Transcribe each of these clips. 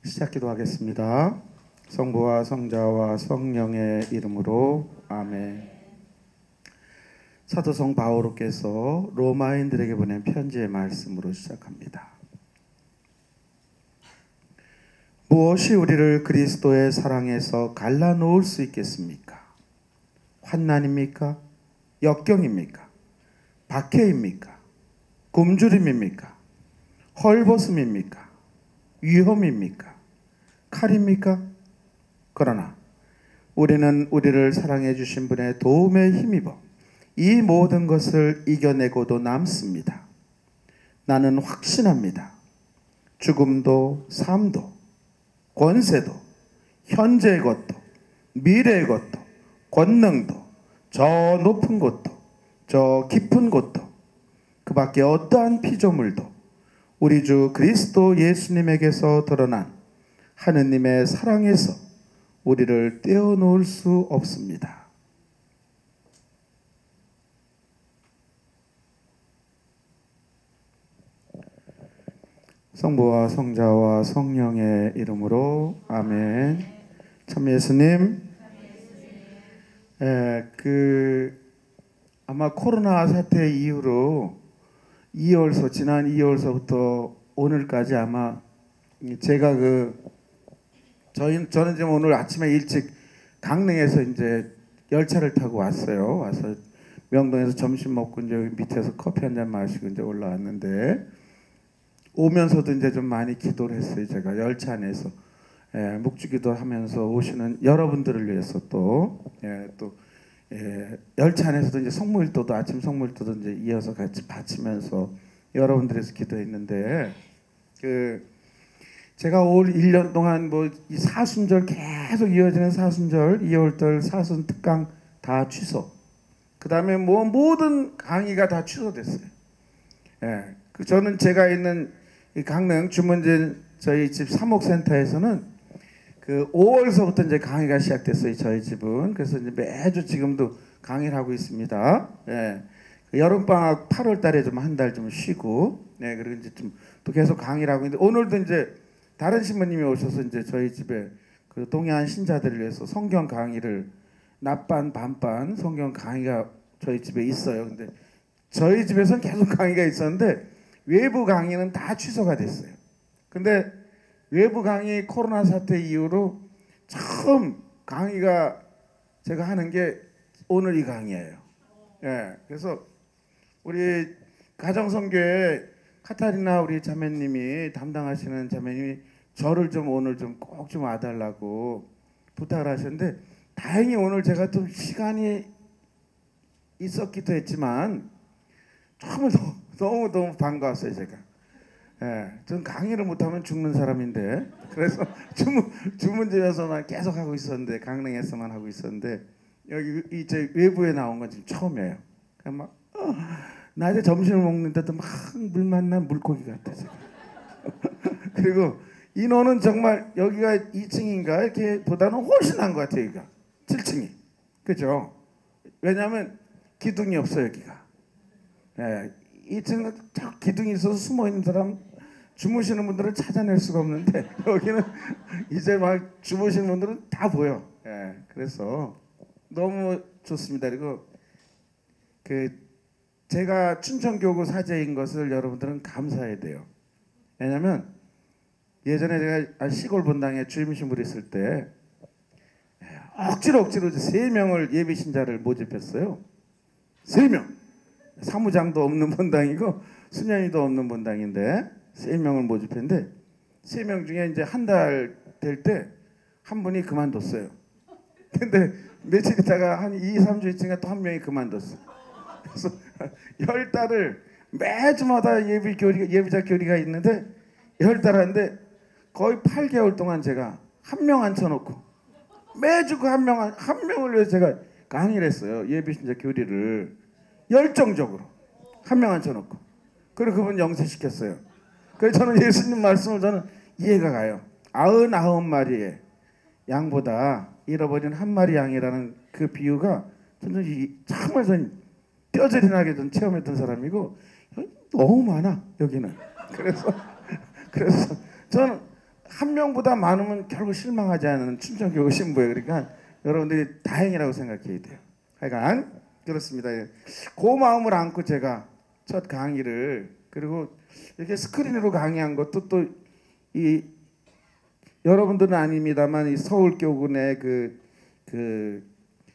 시작기도하겠습니다. 성부와 성자와 성령의 이름으로 아멘. 사도성 바오로께서 로마인들에게 보낸 편지의 말씀으로 시작합니다. 무엇이 우리를 그리스도의 사랑에서 갈라놓을 수 있겠습니까? 환난입니까? 역경입니까? 박해입니까? 굶주림입니까? 헐벗음입니까? 위험입니까? 칼입니까? 그러나 우리는 우리를 사랑해 주신 분의 도움에 힘입어 이 모든 것을 이겨내고도 남습니다. 나는 확신합니다. 죽음도 삶도 권세도 현재의 것도 미래의 것도 권능도 저 높은 곳도 저 깊은 곳도 그 밖에 어떠한 피조물도 우리 주 그리스도 예수님에게서 드러난 하느님의 사랑에서 우리를 떼어놓을 수 없습니다. 성부와 성자와 성령의 이름으로 아멘. 참 예수님, 아마 코로나 사태 이후로 지난 2월서부터 오늘까지 아마 제가 저는 지금 오늘 아침에 일찍 강릉에서 이제 열차를 타고 왔어요. 와서 명동에서 점심 먹고 이제 밑에서 커피 한 잔 마시고 이제 올라왔는데 오면서도 이제 좀 많이 기도를 했어요. 제가 열차 안에서 묵주기도 하면서 오시는 여러분들을 위해서 또 열차 안에서도 이제 성모일도도 아침 성모일도도 이제 이어서 같이 바치면서 여러분들에서 기도했는데 제가 올 1년 동안 이 사순절 계속 이어지는 사순절 2월절 사순 특강 다 취소. 그다음에 모든 강의가 다 취소됐어요. 저는 제가 있는 이 강릉 주문진 저희 집 사목센터에서는 5월서부터 이제 강의가 시작됐어요. 저희 집은. 그래서 이제 매주 지금도 강의를 하고 있습니다. 여름방학 8월달에 좀 한 달 좀 쉬고, 그리고 이제 좀 또 계속 강의를 하고 있는데 오늘도 이제 다른 신부님이 오셔서 이제 저희 집에 동해안 신자들을 위해서 성경 강의를 낮반 밤반 성경 강의가 저희 집에 있어요. 근데 저희 집에서는 계속 강의가 있었는데 외부 강의는 다 취소가 됐어요. 근데 외부 강의 코로나 사태 이후로 처음 강의가 제가 하는 게 오늘 이 강의예요. 그래서 우리 가정선교회 카타리나 우리 자매님이 담당하시는 자매님이 저를 좀 오늘 좀 꼭 좀 와달라고 부탁을 하셨는데 다행히 오늘 제가 좀 시간이 있었기도 했지만 정말 너무 반가웠어요. 제가 전 강의를 못하면 죽는 사람인데 그래서 주문집에서만 계속 하고 있었는데 강릉에서만 하고 있었는데 여기 이제 외부에 나온 건 지금 처음이에요. 막 낮에 점심을 먹는데도 막 물 만난 물고기 같아 제가. 그리고 인원은 정말 여기가 2층인가 이렇게 보다는 훨씬 난 것 같아요. 여기가 7층이 그죠? 왜냐하면 기둥이 없어요 여기가. 2층은 기둥이 있어서 숨어 있는 사람 주무시는 분들은 찾아낼 수가 없는데 여기는 이제 막 주무시는 분들은 다 보여. 그래서 너무 좋습니다. 그리고 제가 춘천교구 사제인 것을 여러분들은 감사해야 돼요. 왜냐하면 예전에 제가 시골 본당에 주임 신부를 있을 때 억지로 3명을 예비 신자를 모집했어요. 3명. 사무장도 없는 본당이고 수녀님도 없는 본당인데 3명을 모집했는데 3명 중에 이제 한 달 될 때 한 분이 그만뒀어요. 근데 며칠 있다가 한 2, 3주 있으니까 또 한 명이 그만뒀어. 그래서 10달을 매주마다 예비자 교리가 있는데 10달 하는데 거의 8개월 동안 제가 한 명 앉혀놓고 매주 그 한 명을 위해서 제가 강의를 했어요. 예비신자 교리를 열정적으로 한 명 앉혀놓고 그리고 그분 영세시켰어요. 그래서 저는 예수님 말씀을 저는 이해가 가요. 99마리의 양보다 잃어버린 한 마리 양이라는 그 비유가 저는 정말 저는 뼈저리나게 좀 체험했던 사람이고 너무 많아 여기는. 그래서 저는 한 명보다 많으면 결국 실망하지 않는 춘천교구 신부예요. 그러니까 여러분들이 다행이라고 생각해야 돼요. 하여간 그렇습니다. 그 마음을 안고 제가 첫 강의를, 그리고 이렇게 스크린으로 강의한 것도 또 이 여러분들은 아닙니다만 이 서울교구 내 그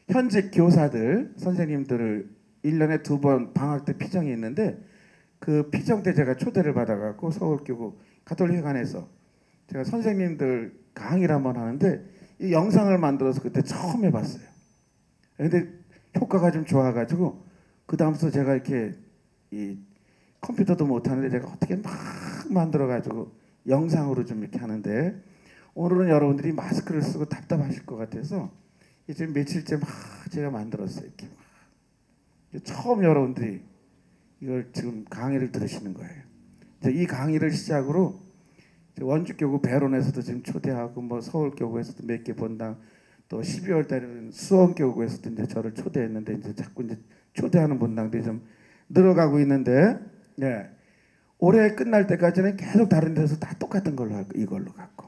현직 교사들 선생님들을 1년에 2번 방학 때 피정이 있는데, 그 피정 때 제가 초대를 받아갖고 서울교구 가톨릭회관에서 제가 선생님들 강의를 한번 하는데 이 영상을 만들어서 그때 처음 해봤어요. 근데 효과가 좀 좋아가지고 그 다음부터 제가 이렇게 이 컴퓨터도 못하는데 제가 어떻게 막 만들어가지고 영상으로 좀 이렇게 하는데, 오늘은 여러분들이 마스크를 쓰고 답답하실 것 같아서 이제 며칠째 막 제가 만들었어요. 이렇게 막. 처음 여러분들이 이걸 지금 강의를 들으시는 거예요. 이제 이 강의를 시작으로 원주교구 배론에서도 지금 초대하고 뭐 서울교구에서도 몇 개 본당, 또 12월 달에는 수원교구에서도 이제 저를 초대했는데 이제 자꾸 이제 초대하는 본당들이 좀 늘어가고 있는데, 네. 올해 끝날 때까지는 계속 다른 데서 다 똑같은 걸로 할 거, 이걸로 갖고.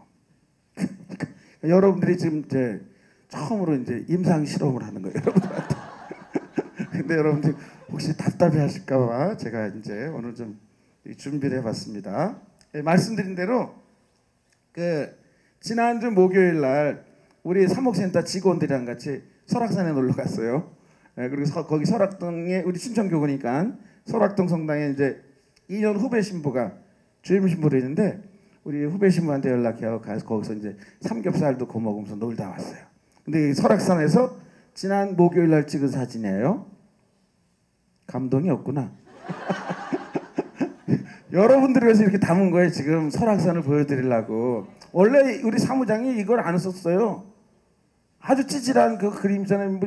여러분들이 지금 이제 처음으로 이제 임상 실험을 하는 거예요, 여러분들한테. 근데 여러분들 혹시 답답해 하실까봐 제가 이제 오늘 좀 준비를 해봤습니다. 예, 말씀드린 대로 그 지난주 목요일 날 우리 사목센터 직원들이랑 같이 설악산에 놀러 갔어요. 예, 그리고 거기 설악동에 우리 춘천교구니까 설악동 성당에 이제 2년 후배 신부가 주임 신부를 했는데, 우리 후배 신부한테 연락해서 가서 거기서 이제 삼겹살도 구워 먹으면서 놀다 왔어요. 근데 이 설악산에서 지난 목요일 날 찍은 사진이에요. 감동이 없구나. 여러분들을 위해서 이렇게 담은 거예요. 지금 설악산을 보여드리려고. 원래 우리 사무장이 이걸 안 썼어요. 아주 찌질한 그 그림자는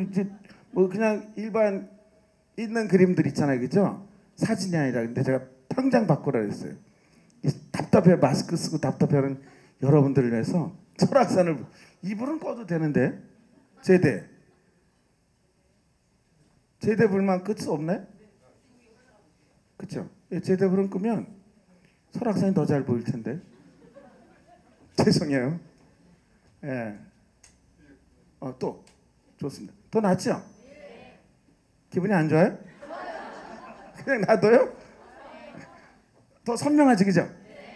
뭐 그냥 일반 있는 그림들 있잖아요, 그죠? 사진이 아니라. 근데 제가 당장 바꾸라 그랬어요. 답답해, 마스크 쓰고 답답해하는 여러분들을 위해서 설악산을. 이불은 꺼도 되는데. 제대 불만 끝이 없네. 그쵸? 제대 불은 끄면 설악산이 더 잘 보일 텐데. 죄송해요. 예. 또 좋습니다. 더 낫죠? 기분이 안 좋아요? 그냥 놔둬요? 더 선명하지, 그죠?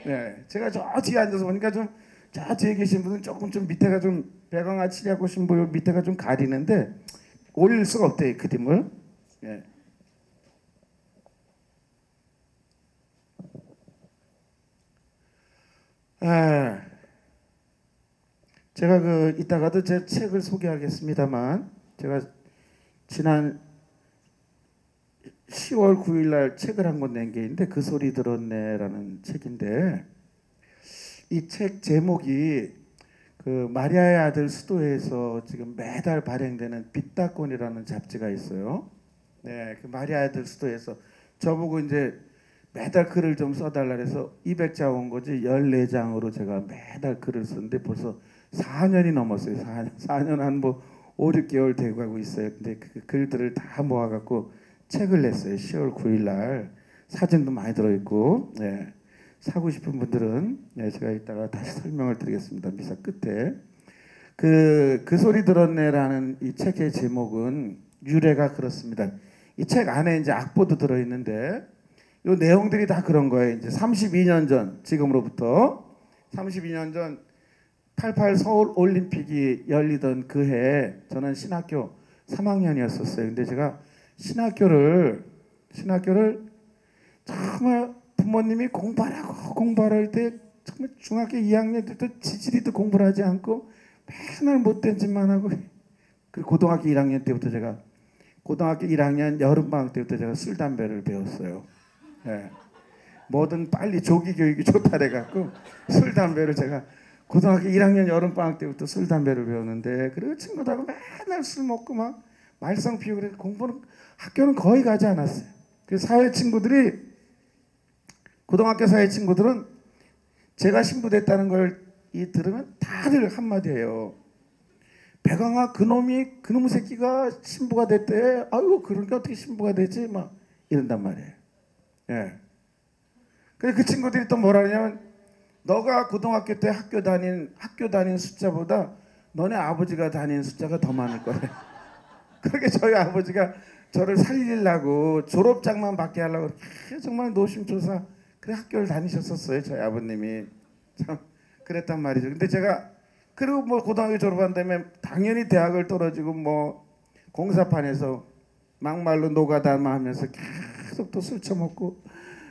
네. 제가 저 뒤에 앉아서 보니까 좀 저 뒤에 계신 분은 조금 좀 밑에가 좀 배강아 치리하고 신부 밑에가 좀 가리는데 올릴 수가 없대요, 그림을. 예. 제가 이따가도 제 책을 소개하겠습니다만, 제가 지난 10월 9일 날 책을 한 권 낸 게 있는데, 그 소리 들었네라는 책인데, 이 책 제목이 그 마리아의 아들 수도에서 지금 매달 발행되는 빛다곤이라는 잡지가 있어요. 네, 그 마리아의 아들 수도에서 저보고 이제 매달 글을 좀 써달라 해서 200자 온 거지 14장으로 제가 매달 글을 쓰는데 벌써 4년이 넘었어요. 4년 한 뭐 5, 6개월 되고 가고 있어요. 근데 그 글들을 다 모아갖고 책을 냈어요. 10월 9일 날. 사진도 많이 들어있고. 네. 사고 싶은 분들은 제가 이따가 다시 설명을 드리겠습니다. 미사 끝에. 그 소리 들었네라는 이 책의 제목은 유래가 그렇습니다. 이 책 안에 이제 악보도 들어있는데 이 내용들이 다 그런 거예요. 이제 32년 전, 지금으로부터 32년 전 88 서울 올림픽이 열리던 그 해 저는 신학교 3학년이었었어요. 근데 제가 신학교를 정말 부모님이 공부하라 때 정말 중학교 2학년 때도 지지리도 공부를 하지 않고 맨날 못된 짓만 하고, 그리고 고등학교 1학년 때부터 제가 고등학교 1학년 여름방학 때부터 제가 술 담배를 배웠어요. 네. 뭐든 빨리 조기 교육이 좋다 그래갖고 술 담배를 제가 고등학교 1학년 여름방학 때부터 술 담배를 배웠는데, 그리고 친구들하고 맨날 술 먹고 막 말썽 피우고 그래서 공부는 학교는 거의 가지 않았어요. 그 사회 친구들이, 고등학교 사회 친구들은 제가 신부됐다는 걸 들으면 다들 한마디예요. 배강아 그놈의 새끼가 신부가 됐대. 아이고 그러니까 어떻게 신부가 되지? 막 이런단 말이에요. 예. 그래서 그 친구들이 또 뭐라 하냐면 너가 고등학교 때 학교 다닌 숫자보다 너네 아버지가 다닌 숫자가 더 많을 거래. 그렇게 저희 아버지가 저를 살리려고 졸업장만 받게 하려고 정말 노심초사 그래 학교를 다니셨었어요. 저희 아버님이 참 그랬단 말이죠. 근데 제가 그리고 뭐 고등학교 졸업한 다음에 당연히 대학을 떨어지고 뭐 공사판에서 막말로 노가다만 하면서 계속 또 술 처먹고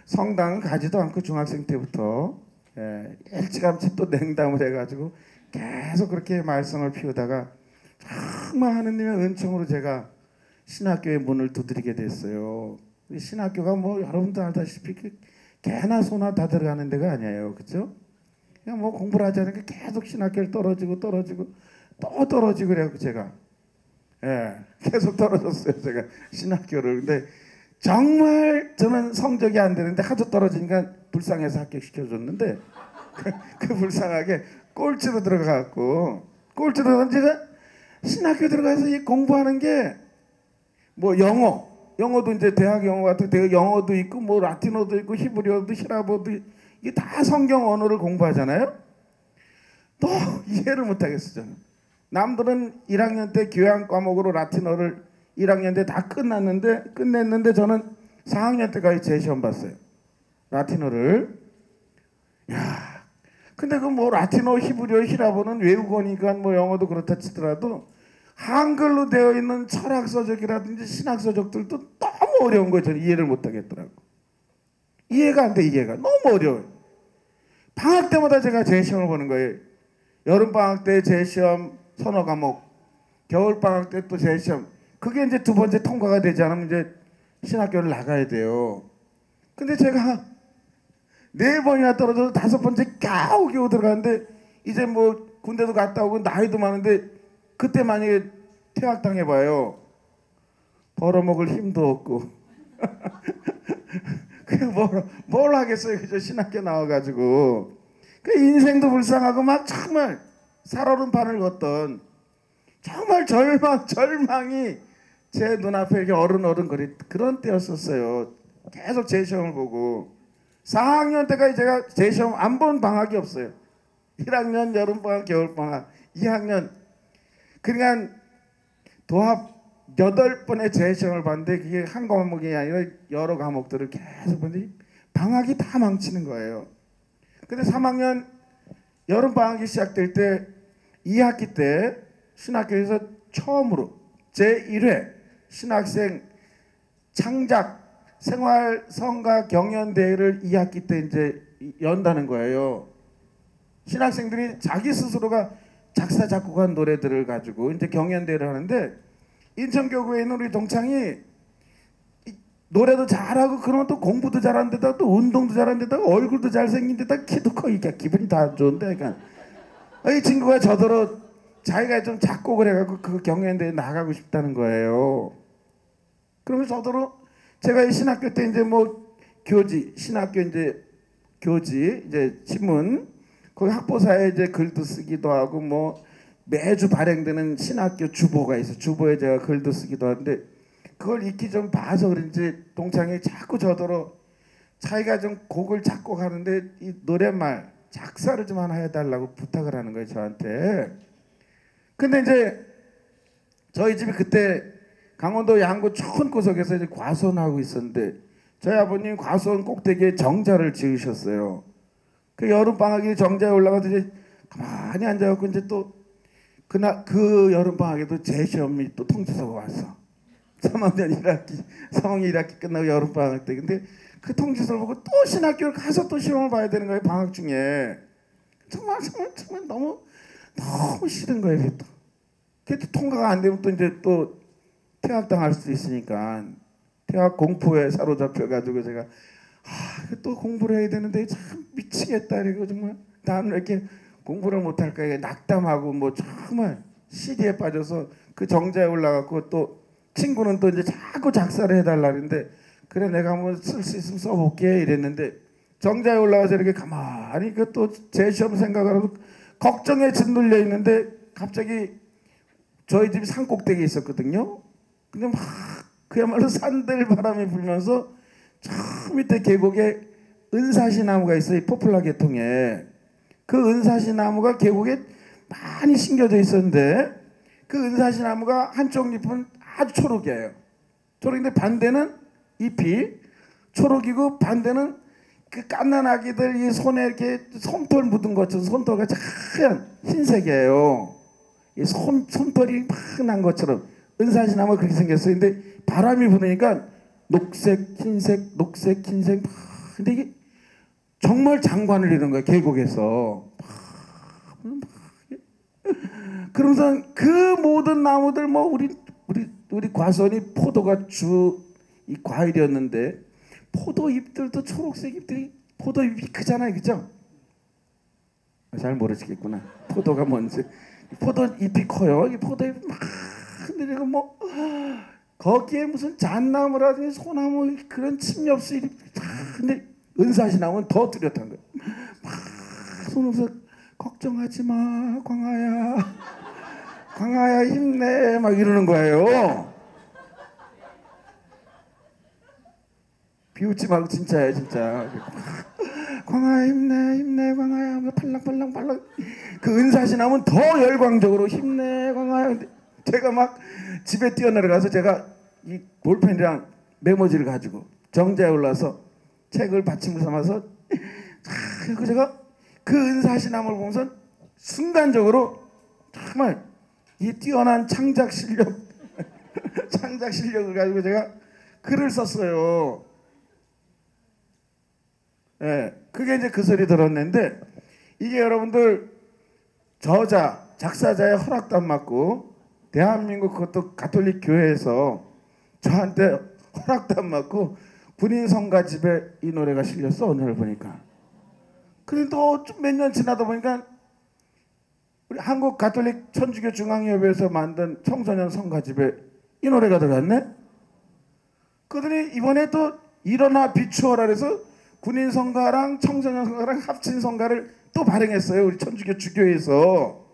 성당은 가지도 않고 중학생 때부터 일찌감치 또 냉담을 해가지고 계속 그렇게 말썽을 피우다가 정말 하느님의 은총으로 제가 신학교의 문을 두드리게 됐어요. 신학교가 뭐 여러분도 알다시피 개나 소나 다 들어가는 데가 아니에요. 그렇죠? 그냥 뭐 공부를 하지 않으니까 계속 신학교를 떨어지고 또 떨어지고 그래요. 제가 계속 떨어졌어요. 제가 신학교를. 근데 정말 저는 성적이 안 되는데 하도 떨어지니까 불쌍해서 합격시켜줬는데 그 불쌍하게 꼴찌로 들어가갖고 꼴찌로 들어간 제가 신학교 들어가서 이 공부하는 게 뭐 영어도 이제 대학 영어 같은 대학 영어도 있고 뭐 라틴어도 있고 히브리어도 히라보도 이게 다 성경 언어를 공부하잖아요. 또 이해를 못하겠어 저는. 남들은 1학년 때 교양 과목으로 라틴어를 1학년 때 다 끝냈는데 저는 4학년 때까지 재시험 봤어요. 라틴어를. 야, 근데 그 뭐 라틴어, 히브리어, 히라보는 외국어니까 뭐 영어도 그렇다 치더라도 한글로 되어 있는 철학서적이라든지 신학서적들도 너무 어려운 거예요. 저는 이해를 못하겠더라고. 이해가 안 돼. 이해가 너무 어려워요. 방학 때마다 제가 재시험을 보는 거예요. 여름방학 때 재시험 서너 과목, 겨울방학 때 또 재시험. 그게 이제 두 번째 통과가 되지 않으면 이제 신학교를 나가야 돼요. 근데 제가 4번이나 떨어져서 5번째 겨우겨우 들어가는데 이제 뭐 군대도 갔다 오고 나이도 많은데 그때 만약에 퇴학당해봐요. 벌어먹을 힘도 없고 그냥 뭘 하겠어요. 그저 신학교 나와가지고 그 인생도 불쌍하고 막 정말 살얼음판을 걷던 정말 절망이 제 눈앞에 이렇게 어른거리 그런 때였었어요. 계속 재시험을 보고 4학년 때까지 제가 재시험 안 본 방학이 없어요. 1학년 여름방학 겨울방학 2학년 그러니까 도합 8번의 재시험을 봤는데 그게 한 과목이 아니라 여러 과목들을 계속 보는데 방학이 다 망치는 거예요. 근데 3학년 여름방학이 시작될 때 2학기 때 신학교에서 처음으로 제1회 신학생 창작 생활 성가 경연대회를 2학기 때 이제 연다는 거예요. 신학생들이 자기 스스로가 작사 작곡한 노래들을 가지고 이제 경연대회를 하는데 인천교구에 있는 우리 동창이 노래도 잘하고 그러면 또 공부도 잘하는 데다가 또 운동도 잘하는 데다가 얼굴도 잘생긴 데다가 키도 커니까 기분이 다 좋은데 그러니까 이 친구가 저더러 자기가 좀 작곡을 해갖고 그 경연대회에 나가고 싶다는 거예요. 그러면서 저더러 제가 이 신학교 때 이제 뭐 교지 신학교 이제 교지 이제 신문 거기 학보사에 이제 글도 쓰기도 하고 뭐 매주 발행되는 신학교 주보가 있어. 주보에 제가 글도 쓰기도 하는데 그걸 익히 좀 봐서 그런지 동창이 자꾸 저더러 자기가 좀 곡을 작곡하는데 이 노랫말 작사를 좀 하나 해달라고 부탁을 하는 거예요 저한테. 근데 이제 저희 집이 그때 강원도 양구 촌구석에서 이제 과수원하고 있었는데 저희 아버님 과수원 꼭대기에 정자를 지으셨어요. 그 여름방학에 정자에 올라가서 이제 가만히 앉아갖고 이제 또 그날 그 여름방학에도 재시험이 또 통지서가 왔어. 3학년 1학기 성이 1학기 끝나고 여름방학 때. 근데 그 통지서를 보고 또 신학교를 가서 또 시험을 봐야 되는 거예요 방학 중에. 정말 너무 싫은 거예요. 그게 또 통과가 안 되면 또 이제 또 퇴학당할 수도 있으니까 퇴학 공포에 사로잡혀가지고 제가 또 공부를 해야 되는데 참 미치겠다 이러고 정말 나는 이렇게 공부를 못할까 이게 낙담하고 뭐 정말 시리에 빠져서 그 정자에 올라갔고 또 친구는 또 이제 자꾸 작사를 해달라는데 그래 내가 뭐 쓸 수 있으면 써볼게 이랬는데 정자에 올라가서 이렇게 가만히 그 또 제 시험 생각을 하고 걱정에 짓눌려 있는데 갑자기 저희 집이 산꼭대기에 있었거든요. 근데 막 그야말로 산들 바람이 불면서 저 밑에 계곡에 은사시 나무가 있어요. 포플라 계통에. 그 은사시 나무가 계곡에 많이 심겨져 있었는데 그 은사시 나무가 한쪽 잎은 아주 초록이에요. 초록인데 반대는 잎이 초록이고 반대는 그 갓난 아기들 이 손에 이렇게 솜털 묻은 것처럼 손털같이 하얀 흰색이에요. 이 솜털이 막 난 것처럼 은사시 나무가 그렇게 생겼어요. 근데 바람이 부니까 녹색, 흰색, 녹색, 흰색. 근데 이게 정말 장관을 이루는 거예요. 계곡에서. 그러면서 그 모든 나무들 뭐 우리 과수원이 포도가 주 이 과일이었는데 포도 잎들도 초록색 잎들이 포도 잎이 크잖아요, 그죠? 잘 모르시겠구나. 포도가 뭔지. 포도 잎이 커요. 이 포도 잎 막 흔들리고 뭐 거기에 무슨 잣나무라든지 소나무 그런 침엽수 잎. 근데 은사시 나무는 더 뚜렷한 거예요. 막 손으로 걱정하지 마, 광아야. 광아야 힘내 막 이러는 거예요. 비웃지 말고 진짜예요, 진짜. 광아야 힘내 광아야 팔랑팔랑 그 은사시 나무는 더 열광적으로 힘내 광아야. 근데 제가 막 집에 뛰어내려가서 제가 이 볼펜이랑 메모지를 가지고 정자에 올라서 책을 받침을 삼아서 그리고 제가 그 은사시 나무를 보면서 순간적으로 정말 이 뛰어난 창작 실력을 가지고 제가 글을 썼어요. 예, 그게 이제 그 소리 들었는데 이게 여러분들 작사자의 허락도 안 받고 대한민국 그것도 가톨릭 교회에서 저한테 허락도 안 받고 군인 성가집에 이 노래가 실렸어. 오늘 보니까. 근데 또 몇 년 지나다 보니까 우리 한국 가톨릭 천주교 중앙협회에서 만든 청소년 성가집에 이 노래가 들어갔네. 그러더니 이번에 또 일어나 비추어라 해서 군인 성가랑 청소년 성가랑 합친 성가를 또 발행했어요. 우리 천주교 주교에서.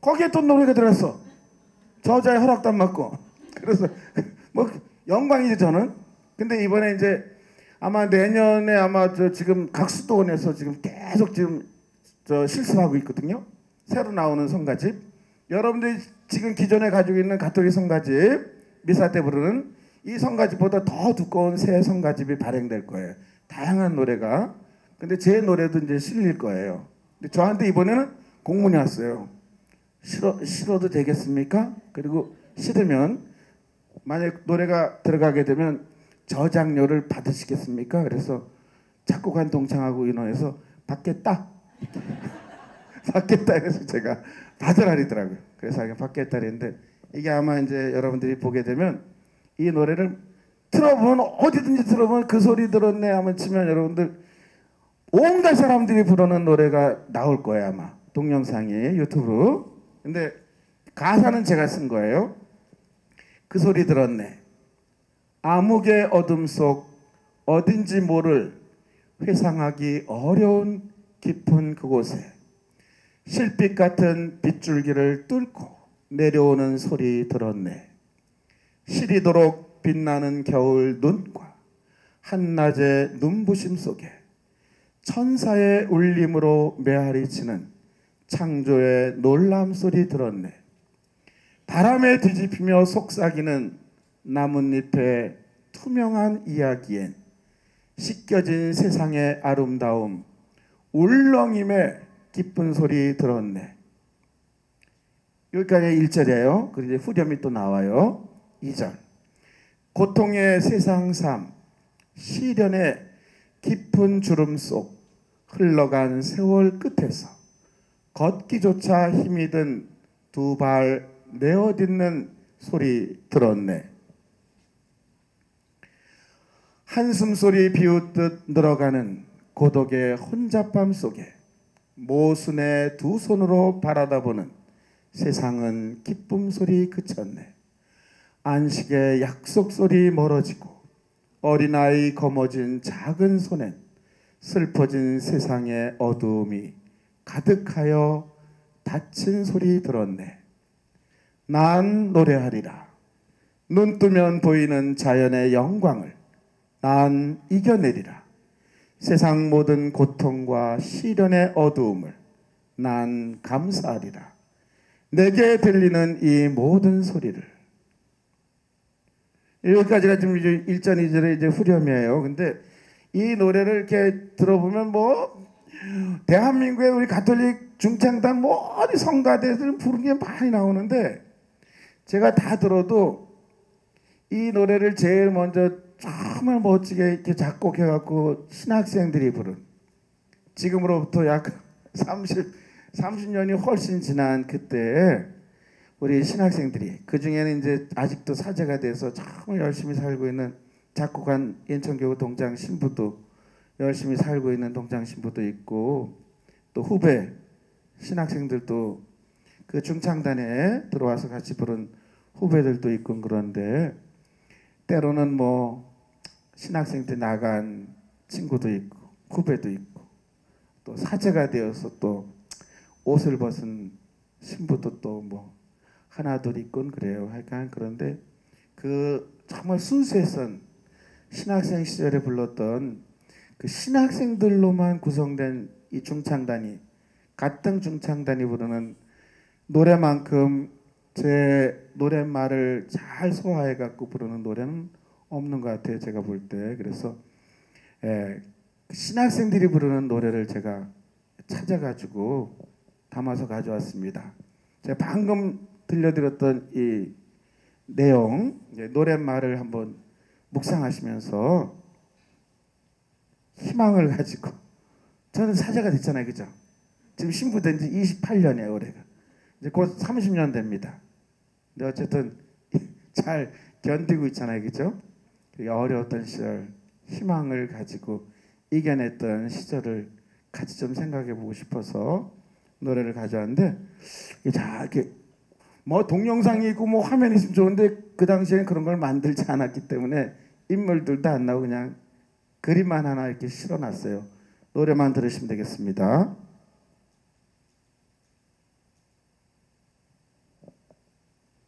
거기에 또 노래가 들어갔어. 저자의 허락도 안 받고. 그래서 뭐 영광이지 저는. 근데 이번에 이제 아마 내년에 아마 지금 각 수도원에서 지금 계속 지금 실습하고 있거든요. 새로 나오는 성가집. 여러분들이 지금 기존에 가지고 있는 가톨릭 성가집 미사 때 부르는 이 성가집보다 더 두꺼운 새 성가집이 발행될 거예요. 다양한 노래가. 근데 제 노래도 이제 실릴 거예요. 근데 저한테 이번에는 공문이 왔어요. 실어도 되겠습니까? 그리고 싫으면 만약 노래가 들어가게 되면 저작료를 받으시겠습니까? 그래서 작곡한 동창하고 인원해서 받겠다. 받겠다 해서 제가 받으라리더라고요. 그래서 받겠다 그랬는데 이게 아마 이제 여러분들이 보게 되면 이 노래를 들어보면 어디든지 들어보면 그 소리 들었네 하면 치면 여러분들 온갖 사람들이 부르는 노래가 나올 거예요. 아마 동영상이 유튜브로. 근데 가사는 제가 쓴 거예요. 그 소리 들었네. 암흑의 어둠 속 어딘지 모를 회상하기 어려운 깊은 그곳에 실빛 같은 빗줄기를 뚫고 내려오는 소리 들었네. 시리도록 빛나는 겨울 눈과 한낮의 눈부심 속에 천사의 울림으로 메아리 치는 창조의 놀람 소리 들었네. 바람에 뒤집히며 속삭이는 나뭇잎의 투명한 이야기엔 씻겨진 세상의 아름다움 울렁임의 기쁜 소리 들었네. 여기까지 1절이에요. 그리고 이제 후렴이 또 나와요. 2절. 고통의 세상 삶, 시련의 깊은 주름 속 흘러간 세월 끝에서 걷기조차 힘이 든 두 발 내어딛는 소리 들었네. 한숨 소리 비웃듯 늘어가는 고독의 혼잣밤 속에 모순의 두 손으로 바라다보는 세상은 기쁨 소리 그쳤네. 안식의 약속 소리 멀어지고 어린아이 거머쥔 작은 손엔 슬퍼진 세상의 어두움이 가득하여 닫힌 소리 들었네. 난 노래하리라. 눈 뜨면 보이는 자연의 영광을 난 이겨내리라. 세상 모든 고통과 시련의 어두움을 난 감사하리라. 내게 들리는 이 모든 소리를. 여기까지가 지금 이제 1절, 2절의 이제 후렴이에요. 근데 이 노래를 이렇게 들어보면 뭐 대한민국의 우리 가톨릭 중창단 뭐 어디 성가대들 부르는 게 많이 나오는데 제가 다 들어도 이 노래를 제일 먼저 정말 멋지게 이렇게 작곡해갖고 신학생들이 부른, 지금으로부터 약 30년이 훨씬 지난 그때 우리 신학생들이, 그 중에는 이제 아직도 사제가 돼서 정말 열심히 살고 있는 작곡한 인천교구 동장 신부도 열심히 살고 있는 동장 신부도 있고, 또 후배 신학생들도 그 중창단에 들어와서 같이 부른 후배들도 있고, 그런데 때로는 뭐 신학생들 나간 친구도 있고 후배도 있고 또 사제가 되어서 또 옷을 벗은 신부도 또 뭐 하나둘 있곤 그래요. 하여간 그런데 그 정말 순수했던 신학생 시절에 불렀던 그 신학생들로만 구성된 이 중창단이, 가등 중창단이 부르는 노래만큼 제 노랫말을 잘 소화해 갖고 부르는 노래는 없는 것 같아요, 제가 볼 때. 그래서 신학생들이 부르는 노래를 제가 찾아가지고 담아서 가져왔습니다. 제가 방금 들려드렸던 이 내용, 노랫말을 한번 묵상하시면서 희망을 가지고, 저는 사제가 됐잖아요, 그죠? 지금 신부된 지 28년이에요, 올해가. 이제 곧 30년 됩니다. 근데 어쨌든 잘 견디고 있잖아요, 그죠? 어려웠던 시절, 희망을 가지고 이겨냈던 시절을 같이 좀 생각해 보고 싶어서 노래를 가져왔는데, 자, 이렇게 뭐 동영상이 있고 뭐 화면이 있으면 좋은데 그 당시에는 그런 걸 만들지 않았기 때문에 인물들도 안 나오고 그냥 그림만 하나 이렇게 실어놨어요. 노래만 들으시면 되겠습니다.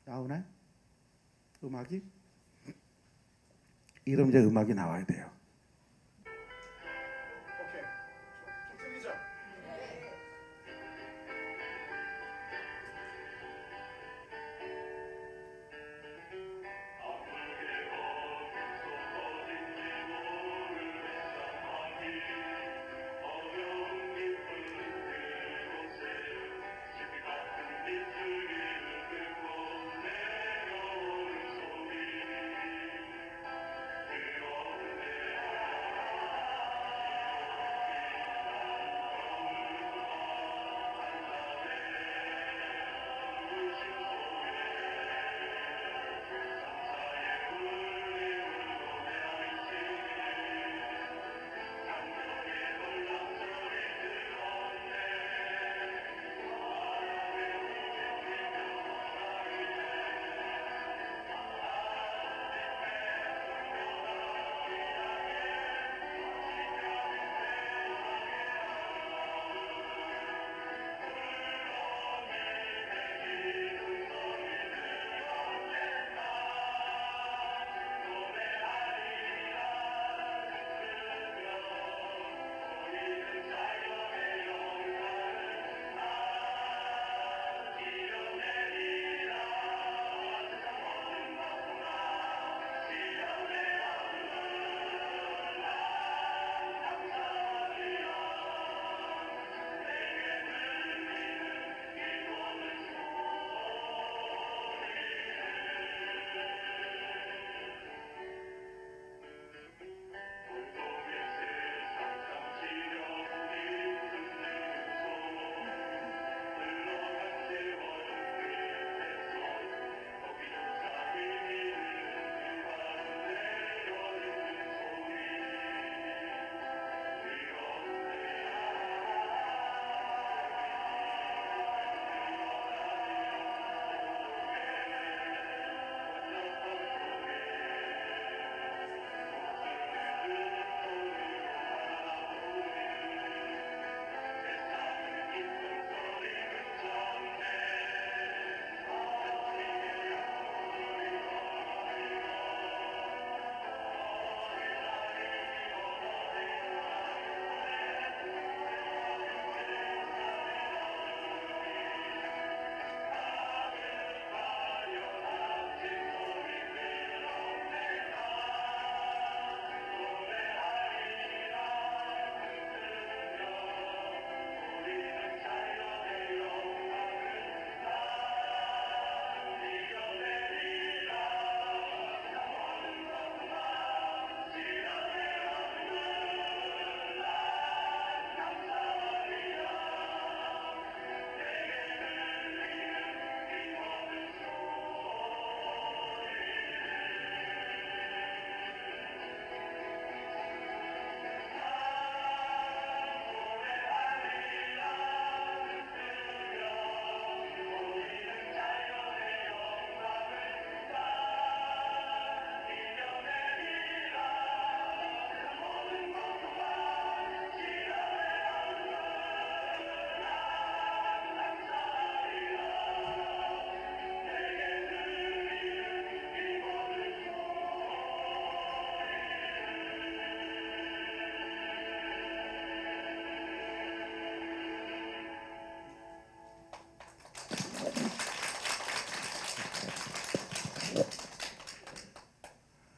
나오나요? 음악이? 이러면 이제 음악이 나와야 돼요. 오케이. 좀 들리죠?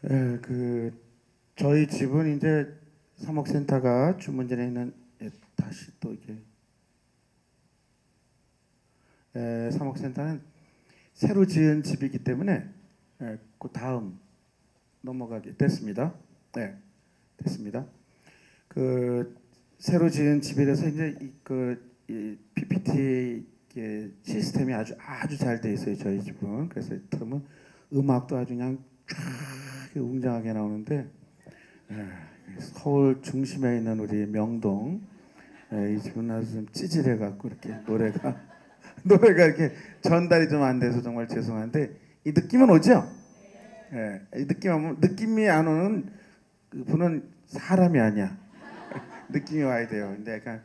예, 저희 집은 이제 사목센터가 주문전에 있는 다시 또 이게 사목센터는 새로 지은 집이기 때문에 그 다음 넘어가게 됐습니다. 네, 됐습니다. 그 새로 지은 집이라서 이제 이 PPT 시스템이 아주 잘 돼 있어요 저희 집은. 그래서 들으면 음악도 아주 그냥 쫙 웅장하게 나오는데 서울 중심에 있는 우리 명동 이 집은 아주 좀 찌질해 갖고 이렇게 노래가 이렇게 전달이 좀 안 돼서 정말 죄송한데 이 느낌은 오죠? 이 느낌이 안 오는 그 분은 사람이 아니야. 느낌이 와야 돼요. 근데 약간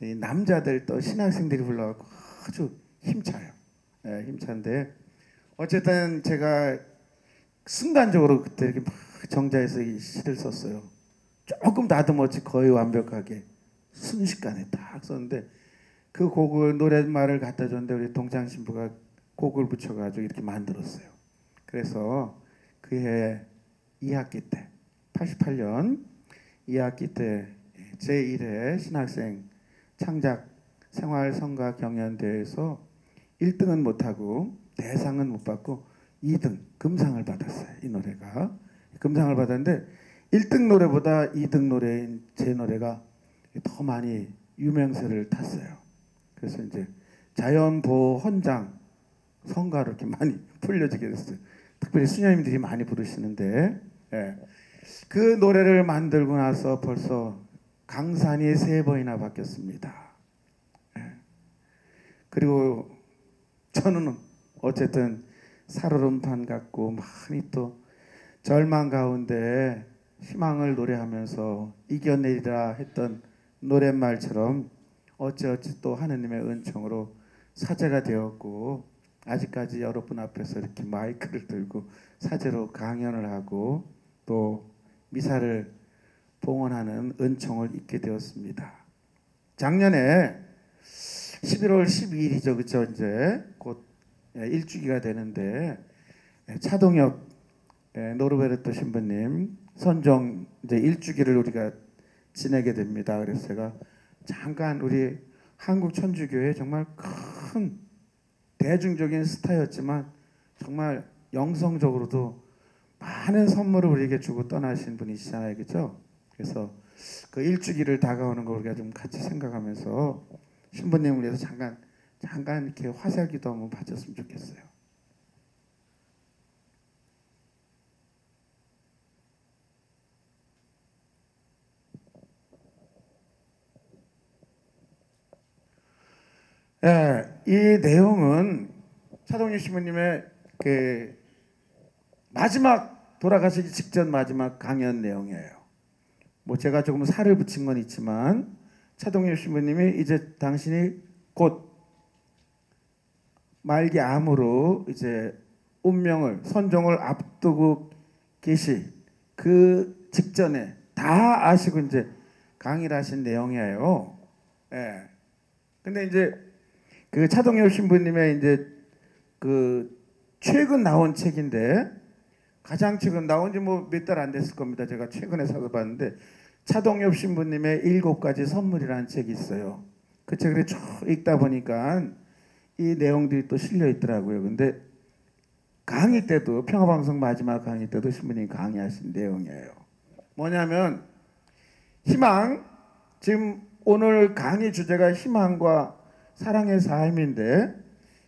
이 남자들 또 신학생들이 불러갖고 아주 힘차요. 힘찬데 어쨌든 제가 순간적으로 그때 이렇게 막 정자에서 이 시를 썼어요. 조금 다듬었지 거의 완벽하게 순식간에 딱 썼는데 그 곡을 노랫말을 갖다 줬는데 우리 동장 신부가 곡을 붙여가지고 이렇게 만들었어요. 그래서 그해 2학기 때 88년 2학기 때 제1회 신학생 창작 생활성가 경연대회에서 1등은 못하고 대상은 못 받고 2등 금상을 받았어요. 이 노래가 금상을 받았는데 1등 노래보다 2등 노래인 제 노래가 더 많이 유명세를 탔어요. 그래서 이제 자연보호 헌장 성가로 이렇게 많이 불려지게 됐어요. 특별히 수녀님들이 많이 부르시는데 그 노래를 만들고 나서 벌써 강산이 3번이나 바뀌었습니다. 그리고 저는 어쨌든 살얼음판 같고 많이 또 절망 가운데 희망을 노래하면서 이겨내리라 했던 노랫말처럼 어찌어찌 또 하느님의 은총으로 사제가 되었고 아직까지 여러분 앞에서 이렇게 마이크를 들고 사제로 강연을 하고 또 미사를 봉헌하는 은총을 입게 되었습니다. 작년에 11월 12일이죠. 그쵸? 이제 곧 1주기가 되는데 차동엽 노르베르토 신부님 선정 이제 1주기를 우리가 지내게 됩니다. 그래서 제가 잠깐 우리 한국 천주교회 정말 큰 대중적인 스타였지만 정말 영성적으로도 많은 선물을 우리에게 주고 떠나신 분이시잖아요. 그렇죠? 그래서 그 1주기를 다가오는 거 우리가 좀 같이 생각하면서 신부님을 위해서 잠깐 이렇게 화살기도 한번 바쳤으면 좋겠어요. 이 내용은 차동윤 신부님의 그 마지막 돌아가시기 직전 마지막 강연 내용이에요. 뭐 제가 조금 살을 붙인 건 있지만 차동윤 신부님이 이제 당신이 곧 말기 암으로 이제 운명을 선종을 앞두고 계시 그 직전에 다 아시고 이제 강의를 하신 내용이에요. 근데 이제 그 차동엽 신부님의 이제 그 최근 나온 책인데 가장 최근 나온 지 뭐 몇 달 안 됐을 겁니다. 제가 최근에 사서 봤는데 차동엽 신부님의 7가지 선물이라는 책이 있어요. 그 책을 쭉 읽다 보니까 이 내용들이 또 실려 있더라고요. 근데 강의 때도 평화방송 마지막 강의 때도 신부님이 강의하신 내용이에요. 뭐냐면 희망, 지금 오늘 강의 주제가 희망과 사랑의 삶인데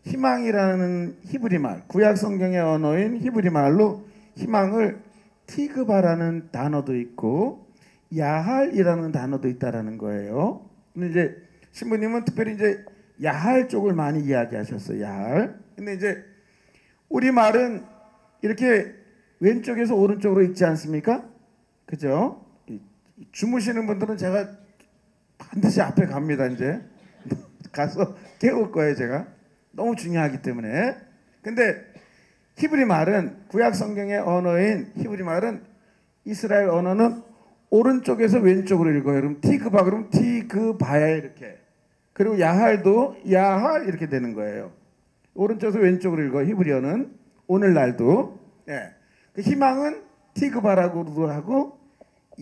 희망이라는 히브리 말, 구약 성경의 언어인 히브리 말로 희망을 티그바라는 단어도 있고 야할이라는 단어도 있다라는 거예요. 근데 이제 신부님은 특별히 이제 야할 쪽을 많이 이야기하셨어요. 야할. 근데 이제 우리 말은 이렇게 왼쪽에서 오른쪽으로 읽지 않습니까? 그죠? 주무시는 분들은 제가 반드시 앞에 갑니다. 이제 가서 깨울 거예요. 제가 너무 중요하기 때문에. 근데 히브리 말은 구약 성경의 언어인 히브리 말은 이스라엘 언어는 오른쪽에서 왼쪽으로 읽어요. 그럼 티그바 그러면 티그바야 이렇게. 그리고 야할도 야할 이렇게 되는 거예요. 오른쪽에서 왼쪽으로 읽어 히브리어는 오늘날도. 그 희망은 티그바라고도 하고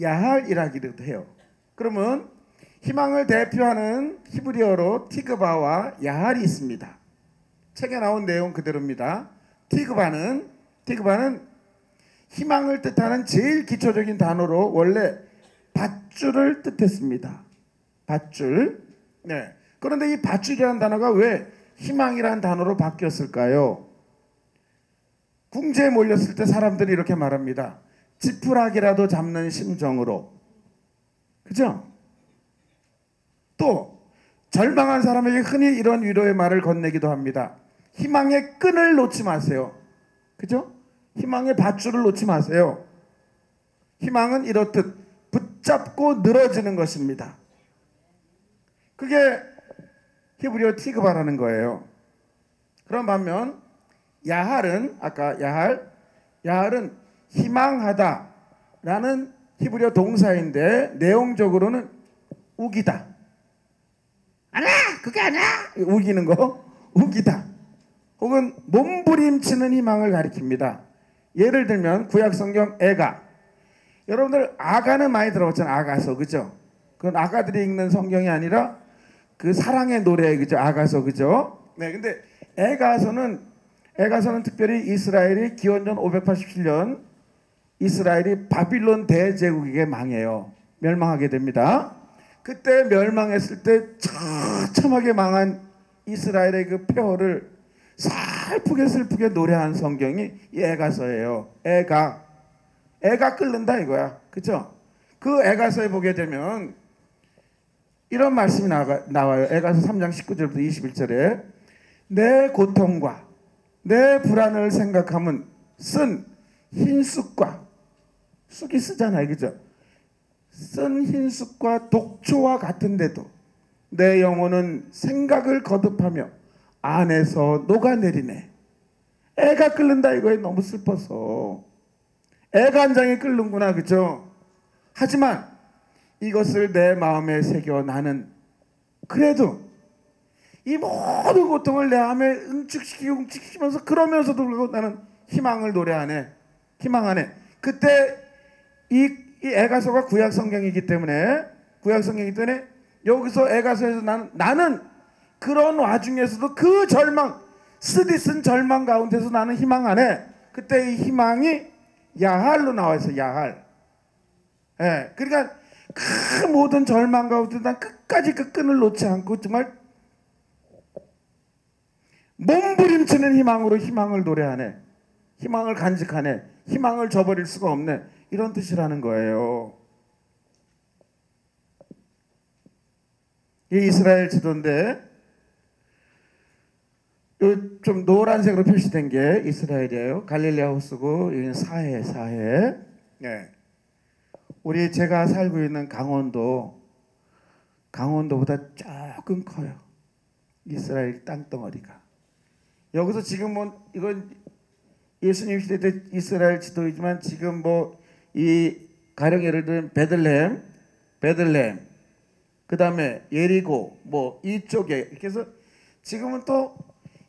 야할이라기도 해요. 그러면 희망을 대표하는 히브리어로 티그바와 야할이 있습니다. 책에 나온 내용 그대로입니다. 티그바는 희망을 뜻하는 제일 기초적인 단어로 원래 밧줄을 뜻했습니다. 밧줄. 네. 그런데 이 밧줄이라는 단어가 왜 희망이라는 단어로 바뀌었을까요? 궁지에 몰렸을 때 사람들이 이렇게 말합니다. 지푸라기라도 잡는 심정으로. 그죠? 또 절망한 사람에게 흔히 이런 위로의 말을 건네기도 합니다. 희망의 끈을 놓지 마세요. 그죠? 희망의 밧줄을 놓지 마세요. 희망은 이렇듯 붙잡고 늘어지는 것입니다. 그게 히브리어 티그바라는 거예요. 그런 반면 야할은 아까 야할은 희망하다라는 히브리어 동사인데 내용적으로는 우기다. 아니야! 그게 아니야! 우기는 거 우기다. 혹은 몸부림치는 희망을 가리킵니다. 예를 들면 구약성경 애가. 여러분들 아가는 많이 들어봤잖아요. 아가서. 그죠? 그건 아가들이 읽는 성경이 아니라 그 사랑의 노래. 그죠? 아가서. 그죠? 네. 근데 애가서는 특별히 이스라엘이 기원전 587년 이스라엘이 바빌론 대제국에게 망해요. 멸망하게 됩니다. 그때 멸망했을 때 처참하게 망한 이스라엘의 그 폐허를 슬프게 노래한 성경이 이 애가서예요. 애가 끓는다 이거야. 그쵸? 그 애가서에 보게 되면 이런 말씀이 나와요. 애가서 3장 19절부터 21절에 내 고통과 내 불안을 생각하면 쓴 흰쑥과 쑥이 쓰잖아요. 그죠? 쓴 흰쑥과 독초와 같은데도 내 영혼은 생각을 거듭하며 안에서 녹아내리네. 애가 끓는다 이거에 너무 슬퍼서 애가 한 장에 끓는구나. 그죠? 하지만 이것을 내 마음에 새겨 나는 그래도 이 모든 고통을 내 마음에 응축시키면서 그러면서도 불구하고 나는 희망을 노래하네. 희망하네. 그때 이 애가서가 구약성경이기 때문에 여기서 애가서에서 나는 그런 와중에서도 그 절망, 쓰디쓴 절망 가운데서 나는 희망하네. 그때 이 희망이 야할로 나와 있어요. 야할. 예. 그러니까 그 모든 절망 가운데 난 끝까지 그 끈을 놓지 않고 정말 몸부림치는 희망으로 희망을 노래하네. 희망을 간직하네. 희망을 저버릴 수가 없네. 이런 뜻이라는 거예요. 이 이스라엘 지도인데 좀 노란색으로 표시된 게 이스라엘이에요. 갈릴레아 호수고 여기는 사해. 네. 제가 살고 있는 강원도보다 조금 커요. 이스라엘 땅덩어리가. 여기서 지금 뭐 이건 예수님 시대 때 이스라엘 지도이지만 지금 뭐 이 가령 예를 들면 베들레헴 그 다음에 예리고 뭐 이쪽에 이렇게 해서 지금은 또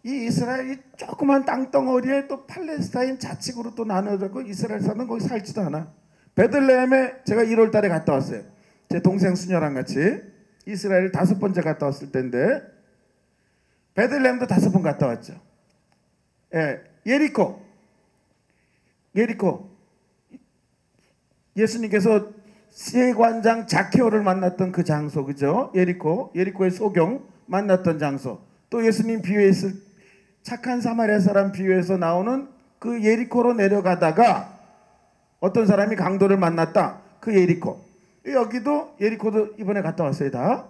이 이스라엘이 조그만 땅덩어리에 또 팔레스타인 자치구로 또 나눠졌고 이스라엘 사람은 거기 살지도 않아. 베들레헴에 제가 1월 달에 갔다 왔어요. 제 동생 수녀랑 같이 이스라엘 5번째 갔다 왔을 때인데 베들레헴도 5번 갔다 왔죠. 예, 예리코 예수님께서 세관장 자케오를 만났던 그 장소. 그죠? 예리코의 소경 만났던 장소. 또 예수님 비유했을 착한 사마리아 사람 비유에서 나오는 그 예리코로 내려가다가 어떤 사람이 강도를 만났다. 그 예리코도 이번에 갔다 왔어요. 다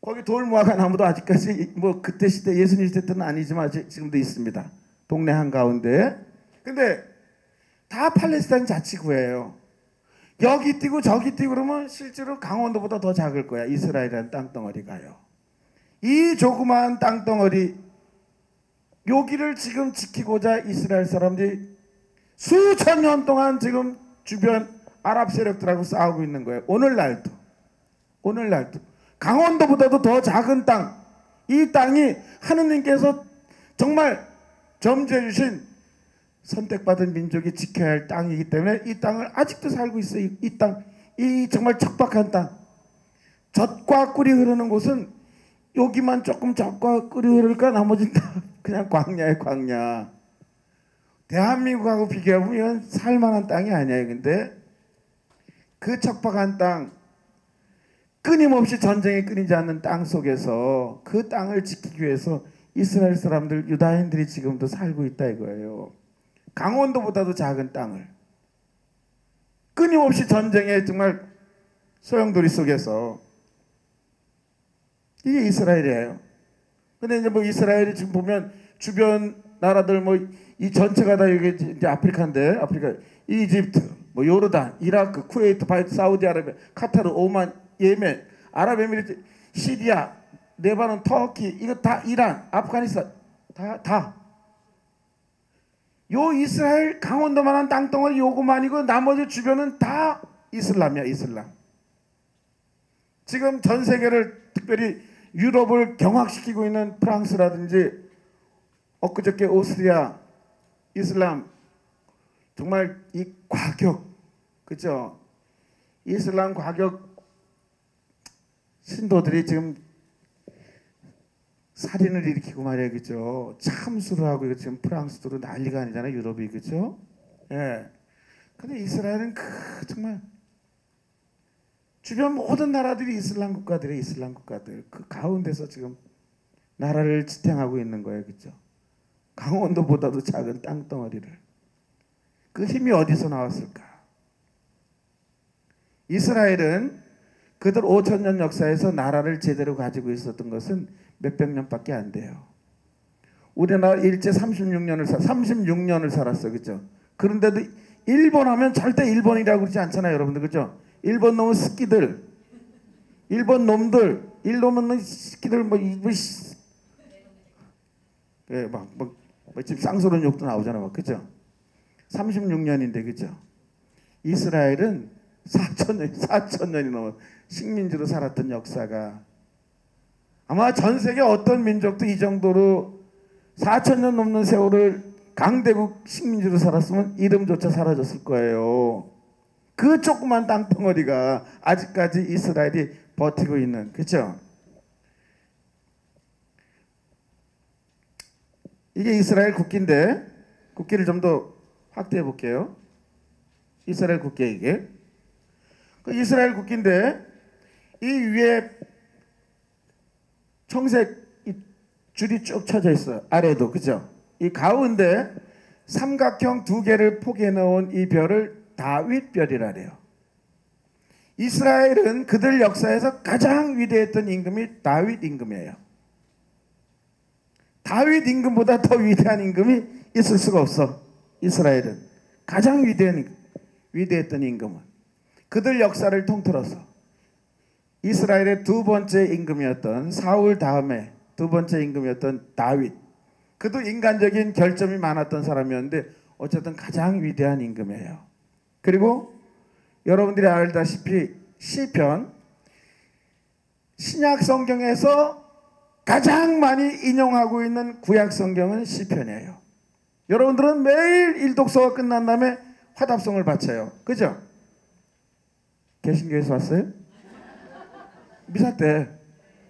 거기 돌무화과 나무도 아직까지 뭐 그때 시대 예수님 시대 때는 아니지만 지금도 있습니다. 동네 한가운데. 근데 다 팔레스타인 자치구예요. 여기 뛰고 저기 뛰고 그러면 실제로 강원도보다 더 작을 거야. 이스라엘이라는 땅덩어리가요. 이 조그마한 땅덩어리 여기를 지금 지키고자 이스라엘 사람들이 수천 년 동안 지금 주변 아랍 세력들하고 싸우고 있는 거예요. 오늘날도 강원도보다도 더 작은 땅, 이 땅이 하느님께서 정말 점지해 주신 선택받은 민족이 지켜야 할 땅이기 때문에 이 땅을 아직도 살고 있어요. 이 땅, 이 정말 척박한 땅. 젖과 꿀이 흐르는 곳은 여기만 조금 젖과 꿀이 흐를까 나머지는 다 그냥 광야에 광야. 대한민국하고 비교해보면 살만한 땅이 아니에요. 근데 그 척박한 땅, 끊임없이 전쟁이 끊이지 않는 땅 속에서 그 땅을 지키기 위해서 이스라엘 사람들, 유다인들이 지금도 살고 있다 이거예요. 강원도보다도 작은 땅을 끊임없이 전쟁의 정말 소용돌이 속에서, 이게 이스라엘이에요. 근데 이제 뭐 이스라엘이 지금 보면 주변 나라들 뭐 이 전체가 다 이게 이제 아프리카인데, 아프리카 이집트, 뭐 요르단, 이라크, 쿠웨이트, 바이트, 사우디아라비아, 카타르, 오만, 예멘, 아랍에미리트, 시리아, 레바논, 터키, 이거 다 이란, 아프가니스탄, 다. 요 이스라엘 강원도만한 땅덩어리 요거만이고 나머지 주변은 다 이슬람이야, 이슬람. 지금 전 세계를, 특별히 유럽을 경악시키고 있는 프랑스라든지 엊그저께 오스트리아, 이슬람, 정말 이 과격, 그죠? 이슬람 과격 신도들이 지금 살인을 일으키고 말이야, 그죠? 참수를 하고, 이거 지금 프랑스도 난리가 아니잖아요, 유럽이, 그죠? 예. 근데 이스라엘은 정말 주변 모든 나라들이 이슬람 국가들이 이슬람 국가들, 그 가운데서 지금 나라를 지탱하고 있는 거예요, 그죠? 강원도보다도 작은 땅덩어리를. 그 힘이 어디서 나왔을까? 이스라엘은 그들 5,000년 역사에서 나라를 제대로 가지고 있었던 것은 몇백 년밖에 안 돼요. 우리나라 일제 36년을 살았어, 그죠? 그런데도 일본 하면 절대 일본이라고 그러지 않잖아요, 여러분들, 그죠? 일본 놈은 스키들, 일본 놈들, 일본 스키들 예, 지금 쌍스러운 욕도 나오잖아, 그죠? 36년인데, 그죠? 이스라엘은 4,000년이 넘어 식민지로 살았던 역사가, 아마 전 세계 어떤 민족도 이 정도로 4,000년 넘는 세월을 강대국 식민지로 살았으면 이름조차 사라졌을 거예요. 그 조그만 땅덩어리가 아직까지 이스라엘이 버티고 있는, 그렇죠? 이게 이스라엘 국기인데, 국기를 좀 더 확대해 볼게요. 이스라엘 국기, 이게 그 이스라엘 국기인데, 이 위에 청색 줄이 쭉 쳐져 있어요. 아래도, 그죠? 이 가운데 삼각형 두 개를 포개해 놓은 이 별을 다윗별이라 그래요. 이스라엘은 그들 역사에서 가장 위대했던 임금이 다윗 임금이에요. 다윗 임금보다 더 위대한 임금이 있을 수가 없어. 이스라엘은 가장 위대했던 임금은 그들 역사를 통틀어서 이스라엘의 두 번째 임금이었던 사울 다음에 두 번째 임금이었던 다윗, 그도 인간적인 결점이 많았던 사람이었는데 어쨌든 가장 위대한 임금이에요. 그리고 여러분들이 알다시피 시편, 신약 성경에서 가장 많이 인용하고 있는 구약 성경은 시편이에요. 여러분들은 매일 일독서가 끝난 다음에 화답송을 바쳐요, 그죠? 개신교에서 왔어요? 미사 때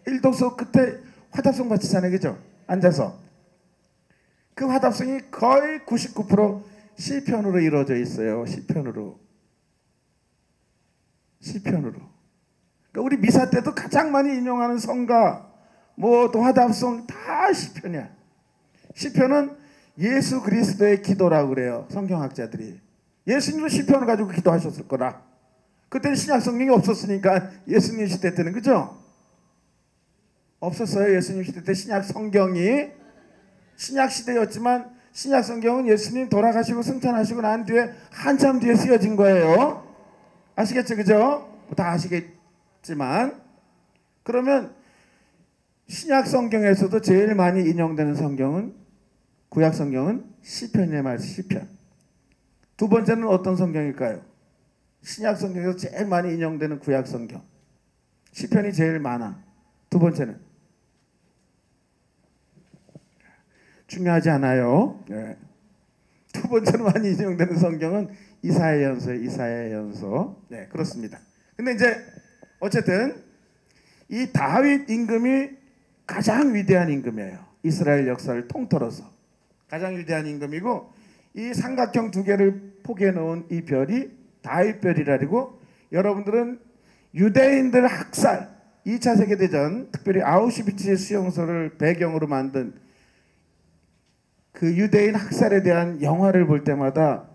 일독서 끝에 화답송 바치잖아요, 그죠? 앉아서. 그 화답송이 거의 99% 시편으로 이루어져 있어요. 시편으로. 그러니까 우리 미사 때도 가장 많이 인용하는 성가, 뭐 또 화답송 다 시편이야. 시편은 예수 그리스도의 기도라고 그래요, 성경학자들이. 예수님도 시편을 가지고 기도하셨을 거라. 그때는 신약 성경이 없었으니까, 예수님 시대 때는, 그죠? 없었어요. 예수님 시대 때 신약 성경이. 신약 시대였지만 신약 성경은 예수님 돌아가시고 승천하시고 난 뒤에 한참 뒤에 쓰여진 거예요. 아시겠죠, 그죠? 다 아시겠지만, 그러면 신약 성경에서도 제일 많이 인용되는 성경은, 구약 성경은 시편이에요. 말 시편. 두 번째는 어떤 성경일까요? 신약 성경에서 제일 많이 인용되는 구약 성경, 시편이 제일 많아. 두 번째는 중요하지 않아요. 네. 두 번째로 많이 인용되는 성경은 이사야연서예요. 이사야연서. 네, 그렇습니다. 근데 이제 어쨌든 이 다윗 임금이 가장 위대한 임금이에요. 이스라엘 역사를 통틀어서 가장 위대한 임금이고, 이 삼각형 두 개를 포개해 놓은 이 별이 다윗별이라고, 여러분들은 유대인들 학살 2차 세계대전, 특별히 아우슈비츠의 수용소를 배경으로 만든 그 유대인 학살에 대한 영화를 볼 때마다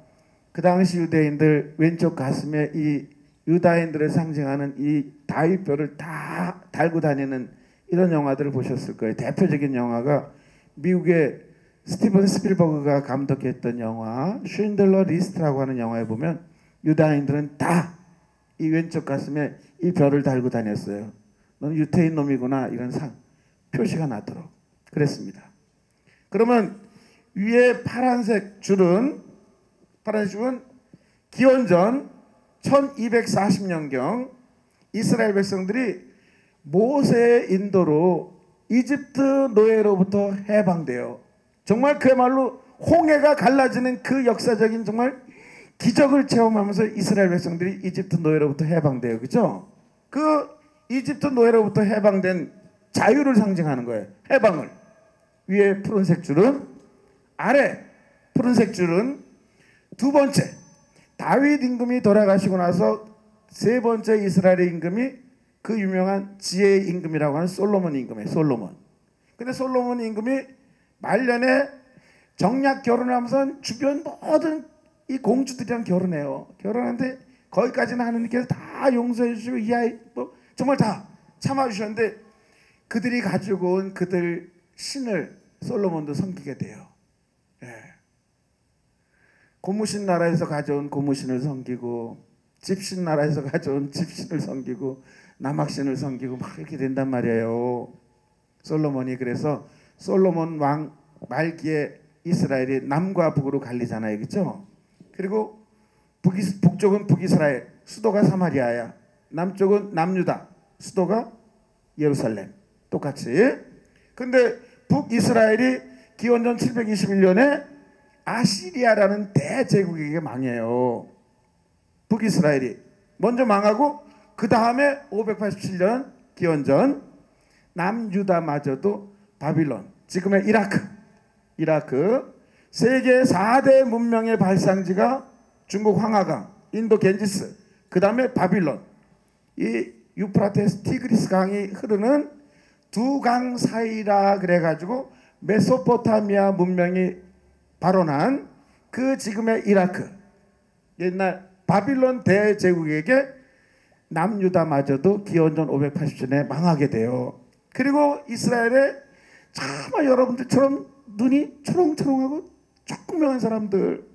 그 당시 유대인들 왼쪽 가슴에 이 유다인들을 상징하는 이 다윗별을 다 달고 다니는 이런 영화들을 보셨을 거예요. 대표적인 영화가 미국의 스티븐 스필버그가 감독했던 영화 쉰들러 리스트라고 하는 영화에 보면 유다인들은 다 이 왼쪽 가슴에 이 별을 달고 다녔어요. 너는 유태인 놈이구나, 이런 표시가 나도록 그랬습니다. 그러면 위에 파란색 줄은 기원전 1240년경 이스라엘 백성들이 모세의 인도로 이집트 노예로부터 해방돼요. 정말 그야말로 홍해가 갈라지는 그 역사적인 정말 기적을 체험하면서 이스라엘 백성들이 이집트 노예로부터 해방돼요. 그죠? 그 이집트 노예로부터 해방된 자유를 상징하는 거예요. 해방을. 위에 푸른색 줄은, 아래 푸른색 줄은 두 번째 다윗 임금이 돌아가시고 나서 세 번째 이스라엘의 임금이 그 유명한 지혜의 임금이라고 하는 솔로몬 임금이에요. 솔로몬. 근데 솔로몬 임금이 말년에 정략 결혼을 하면서 주변 모든 이 공주들이랑 결혼해요. 결혼하는데 거기까지는 하느님께서 다 용서해 주시고 이 아이 뭐 정말 다 참아주셨는데, 그들이 가지고 온 그들 신을 솔로몬도 섬기게 돼요. 예. 고무신 나라에서 가져온 고무신을 섬기고, 집신 나라에서 가져온 집신을 섬기고, 남학신을 섬기고 막 이렇게 된단 말이에요. 솔로몬이. 그래서 솔로몬 왕 말기에 이스라엘이 남과 북으로 갈리잖아요. 그렇죠? 그리고 북쪽은 북이스라엘, 수도가 사마리아야. 남쪽은 남유다, 수도가 예루살렘. 똑같이. 근데 북이스라엘이 기원전 721년에 아시리아라는 대제국에게 망해요. 북이스라엘이 먼저 망하고, 그 다음에 587년 기원전 남유다마저도 바빌론, 지금의 이라크 세계 4대 문명의 발상지가 중국 황하강, 인도 겐지스, 그 다음에 바빌론. 이 유프라테스 티그리스 강이 흐르는 두 강 사이라 그래가지고 메소포타미아 문명이 발원한 그 지금의 이라크, 옛날 바빌론 대제국에게 남유다마저도 기원전 580년에 망하게 돼요. 그리고 이스라엘에 차마 여러분들처럼 눈이 초롱초롱하고 조그명한 사람들,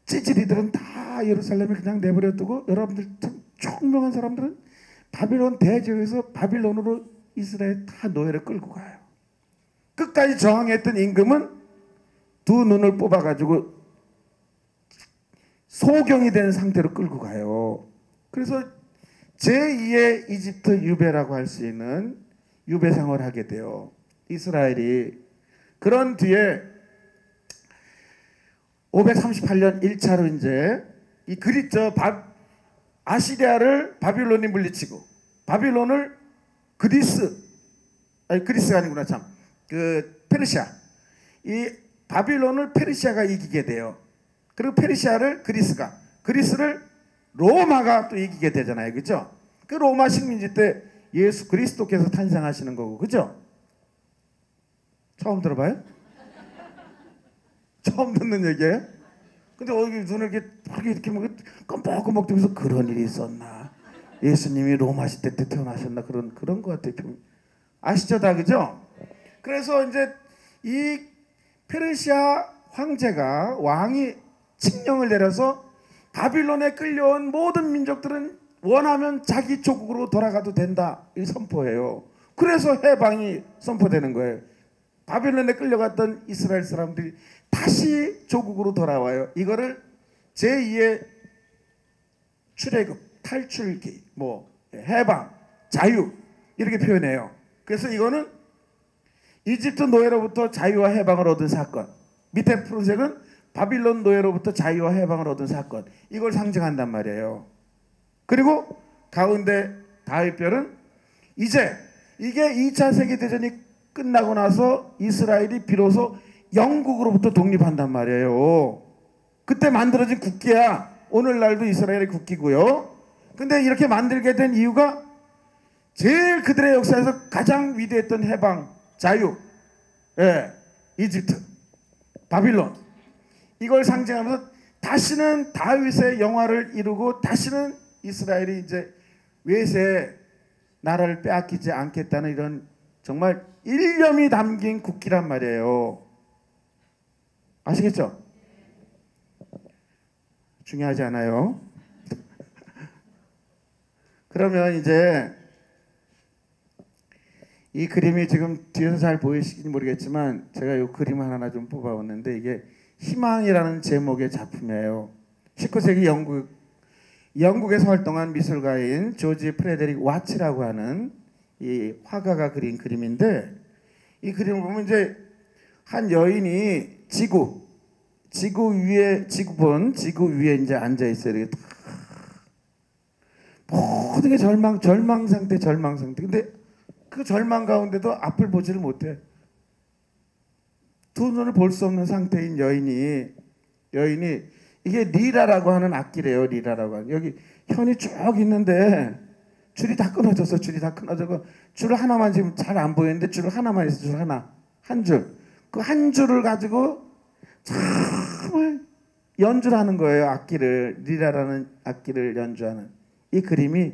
찌질이들은 다 예루살렘에 그냥 내버려 두고, 여러분들 참 총명한 사람들은 바빌론 대제국에서 바빌론으로 이스라엘 다 노예를 끌고 가요. 끝까지 저항했던 임금은 두 눈을 뽑아가지고 소경이 된 상태로 끌고 가요. 그래서 제2의 이집트 유배라고 할 수 있는 유배 생활을 하게 돼요. 이스라엘이. 그런 뒤에 538년 1차로 이제 이 아시리아를 바빌론이 물리치고, 바빌론을 그리스가 아니구나, 참. 페르시아. 이 바빌론을 페르시아가 이기게 돼요. 그리고 페르시아를 그리스를 로마가 또 이기게 되잖아요. 그죠? 그 로마 식민지 때 예수 그리스도께서 탄생하시는 거고, 그죠? 처음 들어봐요? 처음 듣는 얘기예요? 근데 어디 눈을 이렇게 껌뻑껌뻑 뜨면서 그런 일이 있었나? 예수님이 로마 시대 때 태어나셨나? 그런 것 같아요. 아시죠, 다, 그죠? 그래서 이제 이 페르시아 황제가, 왕이 칙령을 내려서 바빌론에 끌려온 모든 민족들은 원하면 자기 조국으로 돌아가도 된다, 이 선포해요. 그래서 해방이 선포되는 거예요. 바빌론에 끌려갔던 이스라엘 사람들이 다시 조국으로 돌아와요. 이거를 제2의 출애굽, 탈출기, 해방, 자유, 이렇게 표현해요. 그래서 이거는 이집트 노예로부터 자유와 해방을 얻은 사건. 밑에 푸른색은 바빌론 노예로부터 자유와 해방을 얻은 사건, 이걸 상징한단 말이에요. 그리고 가운데 다윗별은 이제 이게 2차 세계대전이 끝나고 나서 이스라엘이 비로소 영국으로부터 독립한단 말이에요. 그때 만들어진 국기야. 오늘날도 이스라엘의 국기고요. 근데 이렇게 만들게 된 이유가 제일 그들의 역사에서 가장 위대했던 해방, 자유, 이집트, 바빌론, 이걸 상징하면서 다시는 다윗의 영화를 이루고 다시는 이스라엘이 이제 외세 나라를 빼앗기지 않겠다는 이런 정말 일념이 담긴 국기란 말이에요. 아시겠죠? 중요하지 않아요. 그러면 이제 이 그림이 지금 뒤에서 잘 보이시는지 모르겠지만 제가 이 그림 하나 좀 뽑아왔는데 이게 희망이라는 제목의 작품이에요. 19세기 영국에서 활동한 미술가인 조지 프레데릭 와츠라고 하는 이 화가가 그린 그림인데, 이 그림을 보면 이제 한 여인이 지구 위에 이제 앉아 있어요. 이렇게 모든 게 절망 상태. 근데 그 절망 가운데도 앞을 보지를 못해. 두 눈을 볼 수 없는 상태인 여인이 이게 리라라고 하는 악기래요. 리라라고 하는. 여기 현이 쭉 있는데 줄이 다 끊어져서 줄 하나만 지금 잘 안 보이는데 줄 하나만 있어. 줄 하나. 한 줄. 그 한 줄을 가지고 정말 연주를 하는 거예요. 악기를. 리라라는 악기를 연주하는. 이 그림이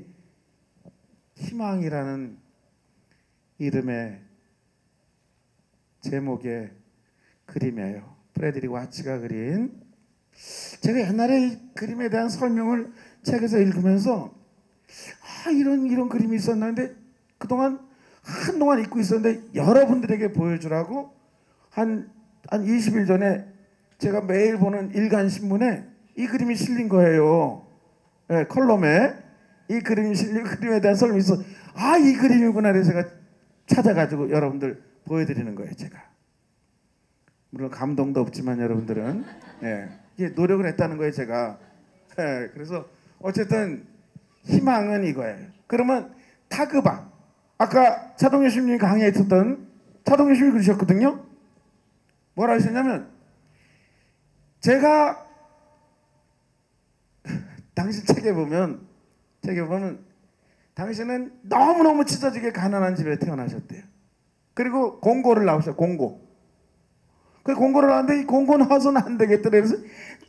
희망이라는 이름의 제목의 그림이에요. 프레드릭 와츠가 그린. 제가 옛날에 이 그림에 대한 설명을 책에서 읽으면서 이런 그림이 있었는데 한동안 잊고 있었는데 여러분들에게 보여주라고 한 20일 전에 제가 매일 보는 일간신문에 이 그림이 실린 거예요. 컬럼에 이 그림이 실린, 그림에 대한 설명이 있어. 이 그림이구나. 그래서 제가 찾아가지고 여러분들 보여드리는 거예요. 제가 물론 감동도 없지만 여러분들은 이게 노력을 했다는 거예요. 제가. 그래서 어쨌든 희망은 이거예요. 그러면 타그바, 아까 차동현 신님이 강의에 있었던 차동현 신님이 그러셨거든요. 뭐라 하셨냐면, 제가 당신 책에 보면 당신은 너무너무 찢어지게 가난한 집에 태어나셨대요. 그리고 공고를 나오셨어요. 그 공고를 나왔는데 이 공고 나와서는 안 되겠더래. 그래서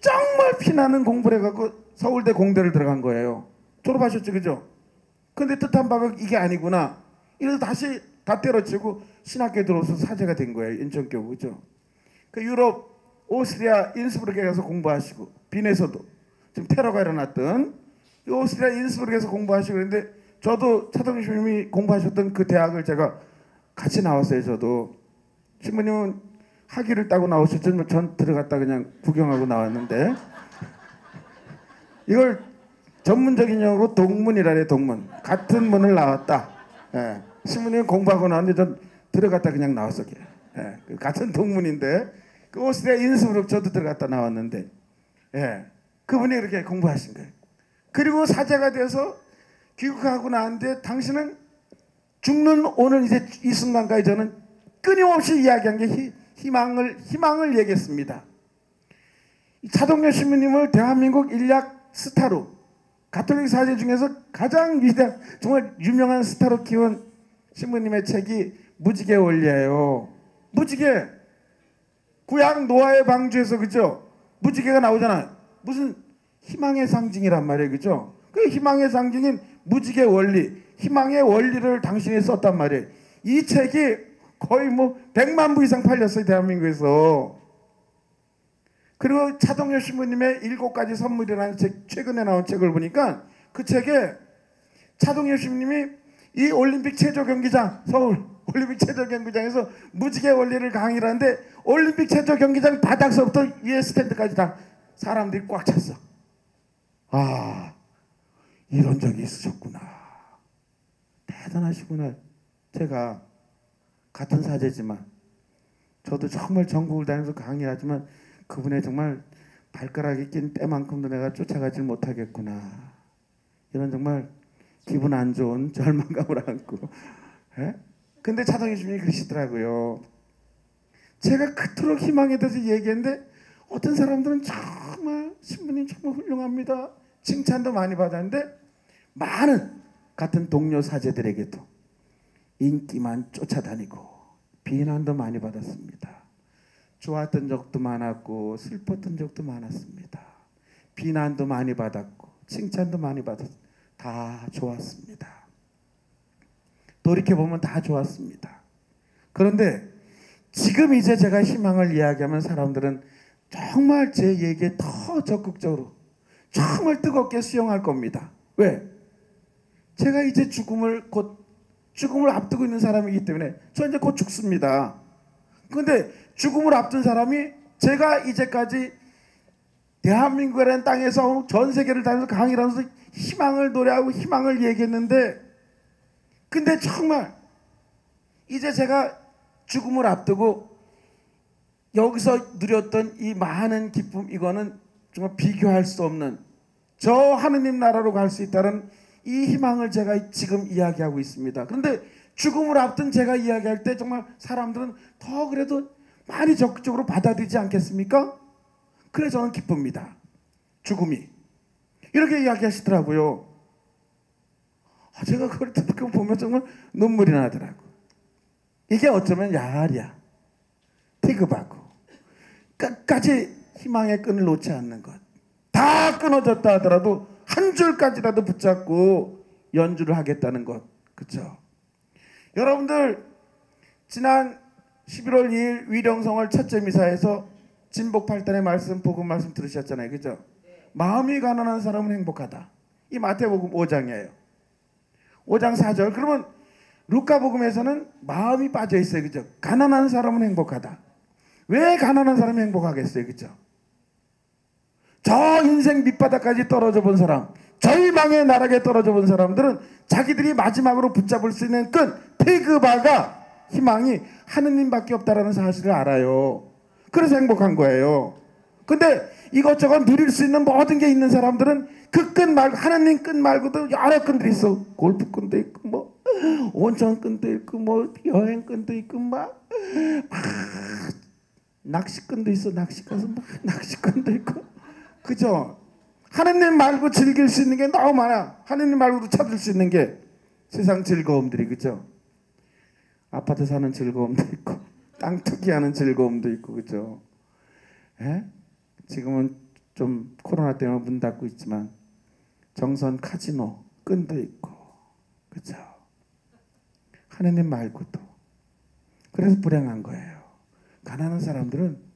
정말 피나는 공부를 해갖고 서울대 공대를 들어간 거예요. 졸업하셨죠, 그죠? 근데 뜻한 바가 이게 아니구나. 이래서 다시 다 때려치고 신학교에 들어와서 사제가 된 거예요. 인천교구, 그죠? 그 유럽, 오스트리아 인스부르크에 가서 공부하시고, 빈에서도 지금 테러가 일어났던 이 오스트리아 인스부르크에서 공부하시고, 그런데 저도 차동희 신부님이 공부하셨던 그 대학을 제가 같이 나왔어요. 저도. 신부님은 학위를 따고 나오셨죠. 전 들어갔다 그냥 구경하고 나왔는데, 이걸 전문적인 용어로 동문이라 그래. 동문. 같은 문을 나왔다. 신부님은 공부하고 나왔는데 전 들어갔다 그냥 나왔어요. 같은 동문인데 그 오스트리아 인스부르크 저도 들어갔다 나왔는데, 그분이 이렇게 공부하신 거예요. 그리고 사제가 돼서 귀국하고 나왔는데, 당신은 죽는 오늘 이제 이 순간까지 저는 끊임없이 이야기한 게 희망을 얘기했습니다. 차동현 신부님을 대한민국 인략 스타로, 가톨릭 사제 중에서 가장 위대한 정말 유명한 스타로 키운 신부님의 책이 무지개 원리예요. 무지개. 구약 노아의 방주에서, 그죠? 무지개가 나오잖아요. 무슨 희망의 상징이란 말이에요, 그죠? 그 희망의 상징인 무지개 원리, 희망의 원리를 당신이 썼단 말이에요. 이 책이 거의 100만 부 이상 팔렸어요, 대한민국에서. 그리고 차동현 신부님의 7가지 선물이라는 책, 최근에 나온 책을 보니까 그 책에 차동현 신부님이 이 올림픽 체조 경기장, 서울 올림픽 체조 경기장에서 무지개 원리를 강의를 하는데, 올림픽 체조 경기장 바닥서부터 위에 스탠드까지 다 사람들이 꽉 찼어. 이런 적이 있으셨구나. 대단하시구나. 제가 같은 사제지만 저도 정말 전국을 다니면서 강의하지만 그분의 정말 발가락이 낀 때만큼도 내가 쫓아가지 못하겠구나. 이런 정말 기분 안 좋은 절망감을 안고. 예? 근데 차동희 주님이 그러시더라고요. 제가 그토록 희망에 대해서 얘기했는데 어떤 사람들은 정말 신부님 정말 훌륭합니다. 칭찬도 많이 받았는데 많은 같은 동료 사제들에게도 인기만 쫓아다니고 비난도 많이 받았습니다. 좋았던 적도 많았고 슬펐던 적도 많았습니다. 비난도 많이 받았고 칭찬도 많이 받았고 다 좋았습니다. 돌이켜보면 다 좋았습니다. 그런데 지금 이제 제가 희망을 이야기하면 사람들은 정말 제 얘기에 더 적극적으로 정말 뜨겁게 수용할 겁니다. 왜? 제가 이제 죽음을 앞두고 있는 사람이기 때문에 저 이제 곧 죽습니다. 그런데 죽음을 앞둔 사람이 제가 이제까지 대한민국이라는 땅에서 전 세계를 다니면서 강의를 하면서 희망을 노래하고 희망을 얘기했는데 근데 정말 이제 제가 죽음을 앞두고 여기서 누렸던 이 많은 기쁨 이거는 정말 비교할 수 없는 저 하느님 나라로 갈 수 있다는 이 희망을 제가 지금 이야기하고 있습니다. 그런데 죽음을 앞둔 제가 이야기할 때 정말 사람들은 더 그래도 많이 적극적으로 받아들이지 않겠습니까? 그래서 저는 기쁩니다. 죽음이 이렇게 이야기하시더라고요. 제가 그걸 듣고 보면 정말 눈물이 나더라고. 이게 어쩌면 야알이야. 티급하고 끝까지 희망의 끈을 놓지 않는 것. 다 끊어졌다 하더라도 한 줄까지라도 붙잡고 연주를 하겠다는 것. 그렇죠? 여러분들 지난 11월 2일 위령성월 첫째 미사에서 진복 8단의 말씀, 복음 말씀 들으셨잖아요. 그죠? 마음이 가난한 사람은 행복하다. 이 마태복음 5장이에요. 5장 4절. 그러면 루카복음에서는 마음이 빠져 있어요. 그죠? 가난한 사람은 행복하다. 왜 가난한 사람이 행복하겠어요? 그죠? 저 인생 밑바닥까지 떨어져 본 사람, 절망의 나락에 떨어져 본 사람들은 자기들이 마지막으로 붙잡을 수 있는 끈, 티그바가 희망이 하느님밖에 없다라는 사실을 알아요. 그래서 행복한 거예요. 근데 이것저것 누릴 수 있는 모든 게 있는 사람들은 그 끈 말고 하느님 끈 말고도 여러 끈들이 있어. 골프 끈도 있고 뭐 온천 끈도 있고 뭐 여행 끈도 있고 막 낚시 끈도 있어. 낚시 가서 막 낚시 끈도 있고. 그죠? 하느님 말고 즐길 수 있는 게 너무 많아. 하느님 말고도 찾을 수 있는 게 세상 즐거움들이. 그죠? 아파트 사는 즐거움도 있고 땅 투기하는 즐거움도 있고. 그죠? 에? 지금은 좀 코로나 때문에 문 닫고 있지만 정선 카지노 끈도 있고. 그죠? 하느님 말고도. 그래서 불행한 거예요. 가난한 사람들은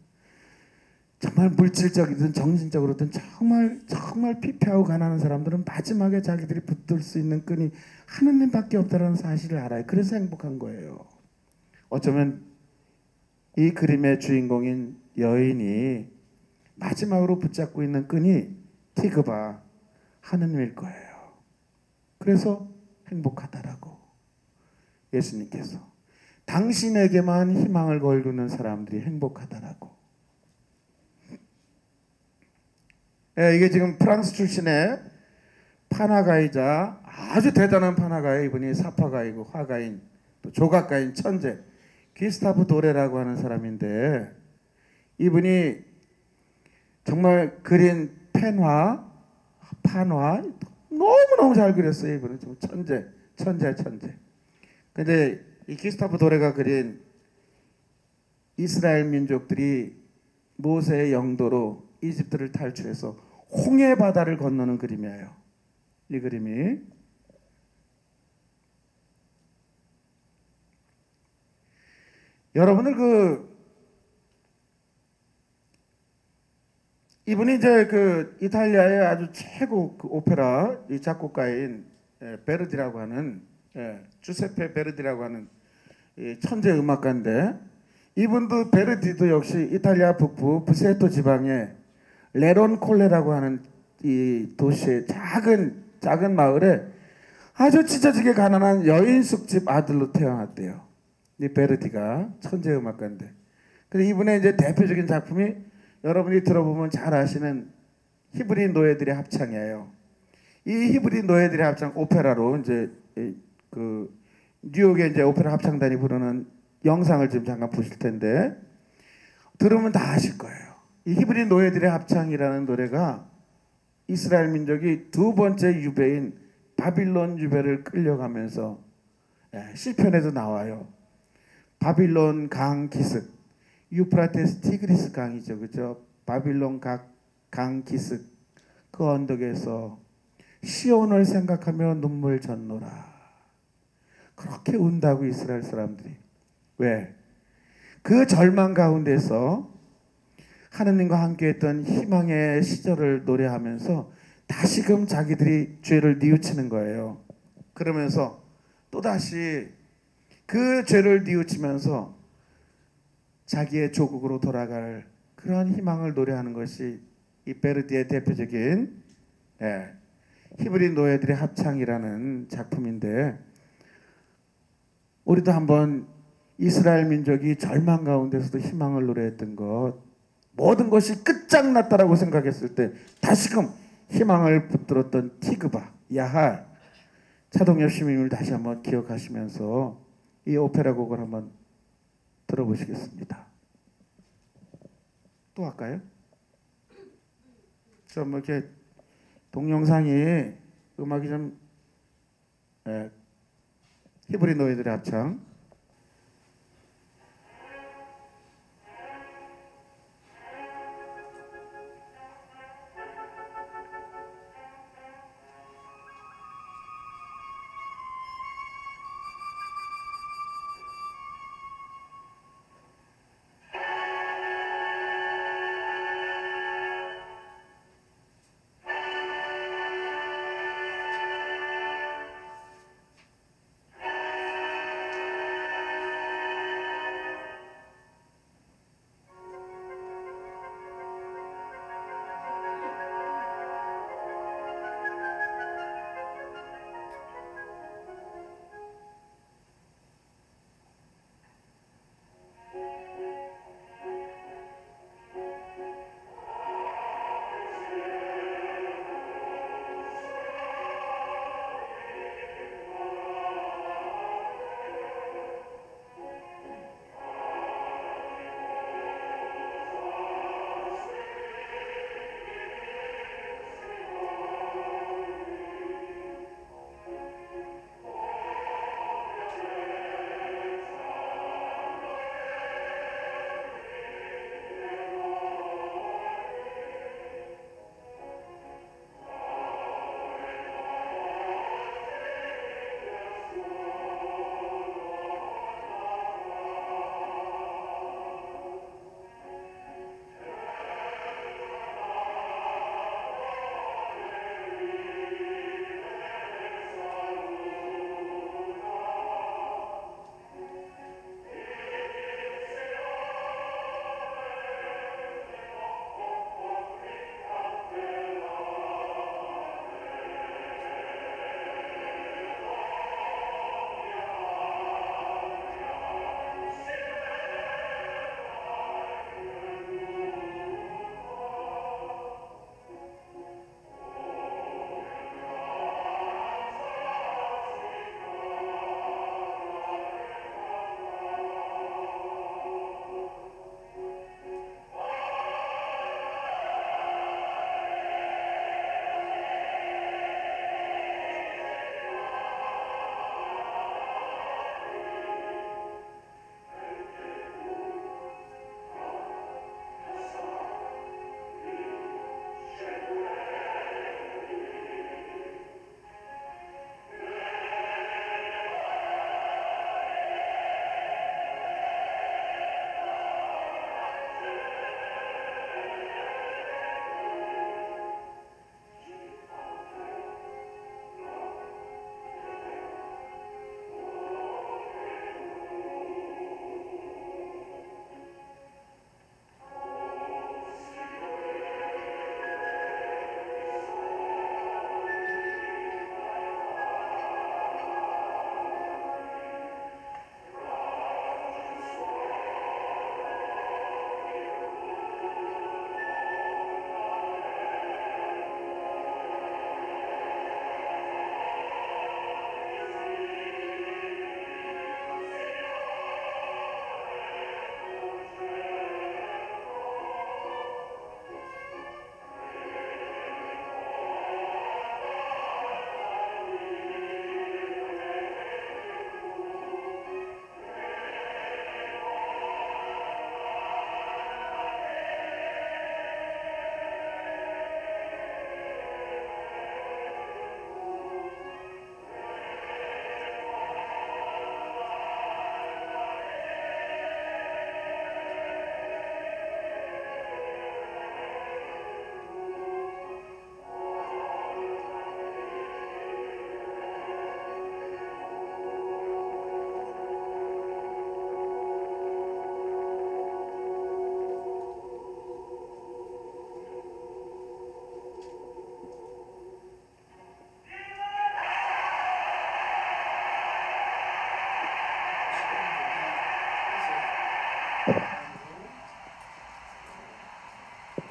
정말 물질적이든 정신적으로든 정말 피폐하고 가난한 사람들은 마지막에 자기들이 붙들 수 있는 끈이 하느님밖에 없다는 사실을 알아요. 그래서 행복한 거예요. 어쩌면 이 그림의 주인공인 여인이 마지막으로 붙잡고 있는 끈이 티그바 하느님일 거예요. 그래서 행복하다라고 예수님께서 당신에게만 희망을 걸고 있는 사람들이 행복하다라고. 예, 이게 지금 프랑스 출신의 판화가이자 아주 대단한 판화가예요. 이분이 사파가이고 화가인 또 조각가인 천재 기스타프 도레라고 하는 사람인데 이분이 정말 그린 판화 너무너무 잘 그렸어요. 이분은 좀 천재. 근데 이 기스타프 도레가 그린 이스라엘 민족들이 모세의 영도로 이집트를 탈출해서 홍해 바다를 건너는 그림이에요. 이 그림이 여러분들 이분이 이제 이탈리아의 아주 최고 오페라 이 작곡가인 베르디라고 하는 주세페 베르디라고 하는 천재 음악가인데 이분도 베르디도 역시 이탈리아 북부 부세토 지방의 레론콜레라고 하는 이 도시의 작은 마을에 아주 찢어지게 가난한 여인 숙집 아들로 태어났대요. 이 베르디가 천재 음악가인데. 근데 이분의 이제 대표적인 작품이 여러분이 들어보면 잘 아시는 히브리 노예들의 합창이에요. 이 히브리 노예들의 합창 오페라로 이제 그 뉴욕의 이제 오페라 합창단이 부르는 영상을 지금 잠깐 보실 텐데 들으면 다 아실 거예요. 이 히브리 노예들의 합창이라는 노래가 이스라엘 민족이 두 번째 유배인 바빌론 유배를 끌려가면서 시편에도 나와요. 바빌론 강 기슭, 유프라테스 티그리스 강이죠, 그죠? 바빌론 강 기슭 그 언덕에서 시온을 생각하며 눈물 젖노라. 그렇게 운다고 이스라엘 사람들이. 왜? 그 절망 가운데서 하느님과 함께했던 희망의 시절을 노래하면서 다시금 자기들이 죄를 뉘우치는 거예요. 그러면서 또다시 그 죄를 뉘우치면서 자기의 조국으로 돌아갈 그런 희망을 노래하는 것이 이 베르디의 대표적인 히브리 노예들의 합창이라는 작품인데, 우리도 한번 이스라엘 민족이 절망 가운데서도 희망을 노래했던 것, 모든 것이 끝장났다라고 생각했을 때 다시금 희망을 붙들었던 티그바, 야할, 차동엽 시민을 다시 한번 기억하시면서 이 오페라 곡을 한번 들어보시겠습니다. 또 할까요? 좀 이렇게 동영상이 음악이 좀 히브리 노예들의 합창.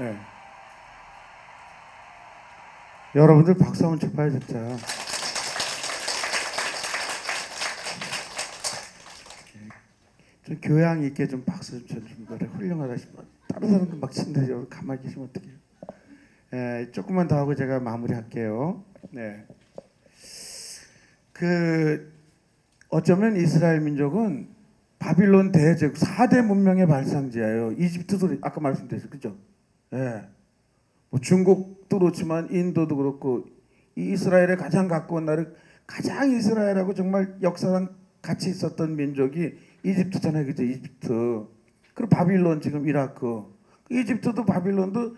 예. 여러분들 박수 한번 쳐봐요 진짜. 좀 교양 있게 좀 박수 좀 쳐주면 그래 훌륭하다 싶어. 다른 사람들 막 친데 여기 가만히 계시면 어떡해요. 예, 조금만 더 하고 제가 마무리할게요. 네. 그 어쩌면 이스라엘 민족은 바빌론 대제국 4대 문명의 발상지예요. 이집트도 아까 말씀드렸죠, 그죠? 예. 뭐 중국도 그렇지만 인도도 그렇고 이스라엘의 가장 가까운 나라, 가장 이스라엘하고 정말 역사상 같이 있었던 민족이 이집트잖아요, 그죠? 이집트. 그리고 바빌론 지금 이라크. 이집트도 바빌론도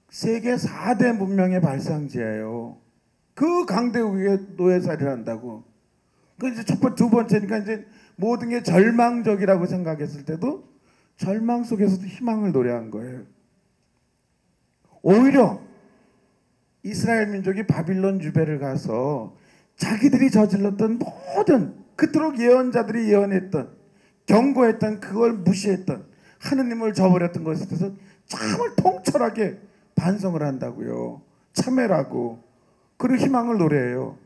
세계 4대 문명의 발상지예요. 그 강대국에 노예살이를 한다고. 그 이제 두 번째니까 이제 모든 게 절망적이라고 생각했을 때도 절망 속에서도 희망을 노래한 거예요. 오히려 이스라엘 민족이 바빌론 유배를 가서 자기들이 저질렀던 모든 그토록 예언자들이 예언했던 경고했던 그걸 무시했던 하느님을 저버렸던 것에 대해서 참을 통철하게 반성을 한다고요. 참회라고. 그리고 희망을 노래해요.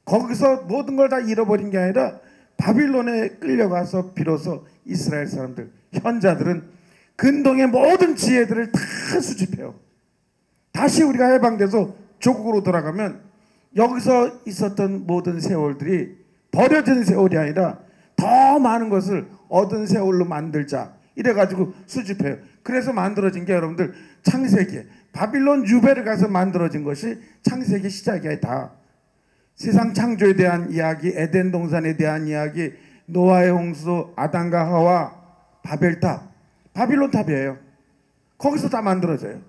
거기서 모든 걸 다 잃어버린 게 아니라 바빌론에 끌려가서 비로소 이스라엘 사람들, 현자들은 근동의 모든 지혜들을 다 수집해요. 다시 우리가 해방돼서 조국으로 돌아가면 여기서 있었던 모든 세월들이 버려진 세월이 아니라 더 많은 것을 얻은 세월로 만들자. 이래가지고 수집해요. 그래서 만들어진 게 여러분들 창세기, 바빌론 유배를 가서 만들어진 것이 창세기 시작이야. 다 세상 창조에 대한 이야기, 에덴 동산에 대한 이야기, 노아의 홍수, 아담과 하와, 바벨탑, 바빌론 탑이에요. 거기서 다 만들어져요.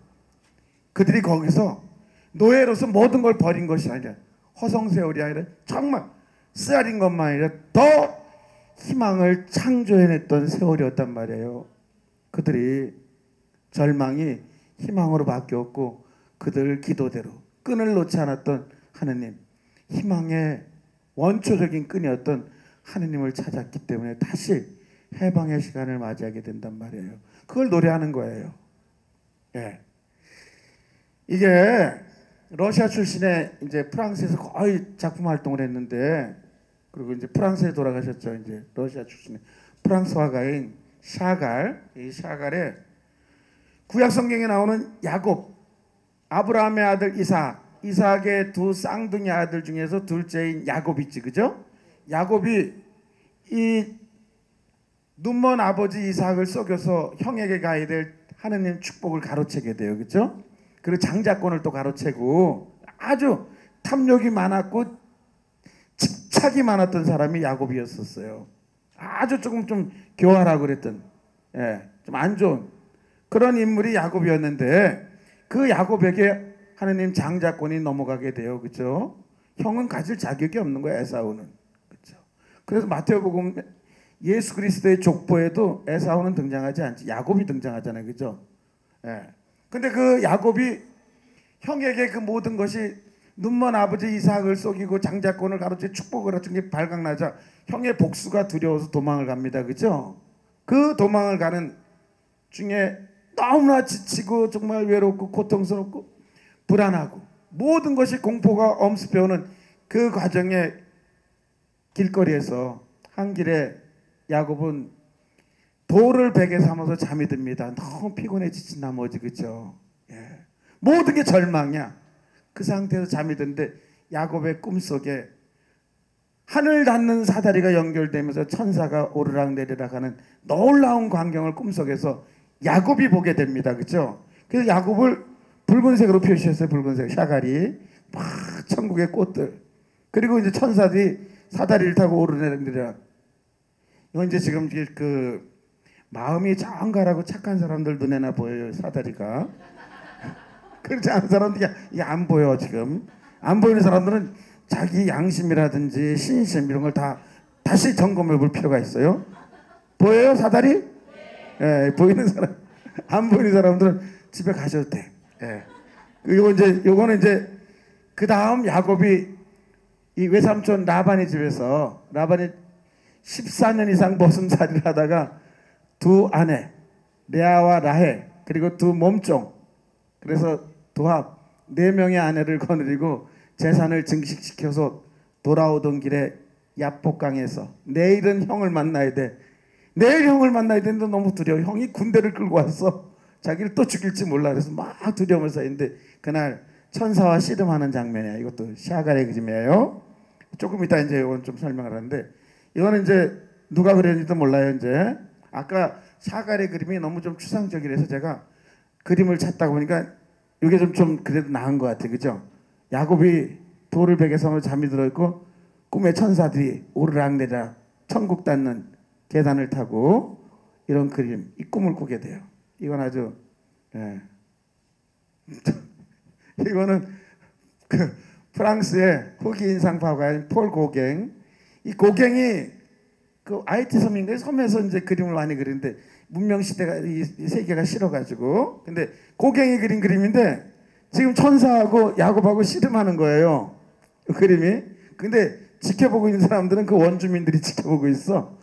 그들이 거기서 노예로서 모든 걸 버린 것이 아니라 허송세월이 아니라 정말 쓰라린 것만 아니라 더 희망을 창조해냈던 세월이었단 말이에요. 그들이 절망이 희망으로 바뀌었고 그들 기도대로 끈을 놓지 않았던 하느님, 희망의 원초적인 끈이었던 하느님을 찾았기 때문에 다시 해방의 시간을 맞이하게 된단 말이에요. 그걸 노래하는 거예요. 예. 이게 러시아 출신의 이제 프랑스에서 거의 작품 활동을 했는데, 그리고 이제 프랑스에 돌아가셨죠. 이제 러시아 출신의 프랑스 화가인 샤갈. 이 샤갈의 구약 성경에 나오는 야곱, 아브라함의 아들 이삭의 두 쌍둥이 아들 중에서 둘째인 야곱 있지, 그죠? 야곱이 이 눈먼 아버지 이삭을 속여서 형에게 가야 될 하느님 축복을 가로채게 돼요, 그죠? 그리고 장자권을 또 가로채고 아주 탐욕이 많았고 집착이 많았던 사람이 야곱이었었어요. 아주 조금 좀 교활하고 그랬던, 예, 좀 안 좋은 그런 인물이 야곱이었는데, 그 야곱에게 하느님 장자권이 넘어가게 돼요, 그죠? 형은 가질 자격이 없는 거야, 에사우는, 그죠? 그래서 마태복음 예수 그리스도의 족보에도 에사우는 등장하지 않지, 야곱이 등장하잖아요, 그죠? 예. 근데 그 야곱이 형에게 그 모든 것이 눈먼 아버지 이삭을 속이고 장자권을 가로채 축복을 하던 게 발각나자 형의 복수가 두려워서 도망을 갑니다, 그죠? 그 도망을 가는 중에 너무나 지치고 정말 외롭고 고통스럽고 불안하고 모든 것이 공포가 엄습해오는 그 과정의 길거리에서 한 길에 야곱은 돌을 베개 삼아서 잠이 듭니다. 너무 피곤해 지친 나머지, 그죠? 예. 모든 게 절망이야. 그 상태에서 잠이 드는데 야곱의 꿈속에 하늘 닿는 사다리가 연결되면서 천사가 오르락 내리락 하는 놀라운 광경을 꿈속에서 야곱이 보게 됩니다, 그죠? 그래서 야곱을 붉은색으로 표시했어요. 붉은색 샤갈이 막 천국의 꽃들, 그리고 이제 천사들이 사다리를 타고 오르락 내리락. 이건 이제 지금 그 마음이 정갈하고 착한 사람들 눈에나 보여요, 사다리가. 그렇지 않은 사람들이 이게 안 보여. 지금 안 보이는 사람들은 자기 양심이라든지 신심 이런 걸 다 다시 점검해 볼 필요가 있어요. 보여요, 사다리? 예, 보이는 사람, 안 보이는 사람들은 집에 가셔도 돼. 예. 요거는 이제 그 다음 야곱이 이 외삼촌 라반의 집에서 라반이 14년 이상 머슴살이를 하다가 두 아내 레아와 라헬 그리고 두 몸종 그래서 도합 4명의 아내를 거느리고 재산을 증식시켜서 돌아오던 길에 야복강에서 내일은 형을 만나야 돼. 내일 형을 만나야 되는데 너무 두려워. 형이 군대를 끌고 왔어. 자기를 또 죽일지 몰라. 그래서 막 두려우면서 있는데 그날 천사와 씨름하는 장면이야. 이것도 샤갈의 그림이에요. 조금 이따 이제 이건 좀 설명을 하는데 이거는 이제 누가 그렸는지도 몰라요. 이제 아까 샤갈의 그림이 너무 좀 추상적이라서 제가 그림을 찾다가 보니까 이게 좀 그래도 나은 것 같아요. 그죠? 야곱이 돌을 베개 삼아 잠이 들어있고 꿈에 천사들이 오르락내리락 천국 닿는 계단을 타고 이런 그림, 이 꿈을 꾸게 돼요. 이건 아주 이거는 그 프랑스의 후기 인상 화가인 폴 고갱. 이 고갱이 그 IT 섬인가요? 섬에서 이제 그림을 많이 그리는데 문명 시대가 이 세계가 싫어가지고 근데 고갱이 그린 그림인데 지금 천사하고 야곱하고 씨름하는 거예요. 그 그림이. 근데 지켜보고 있는 사람들은 그 원주민들이 지켜보고 있어.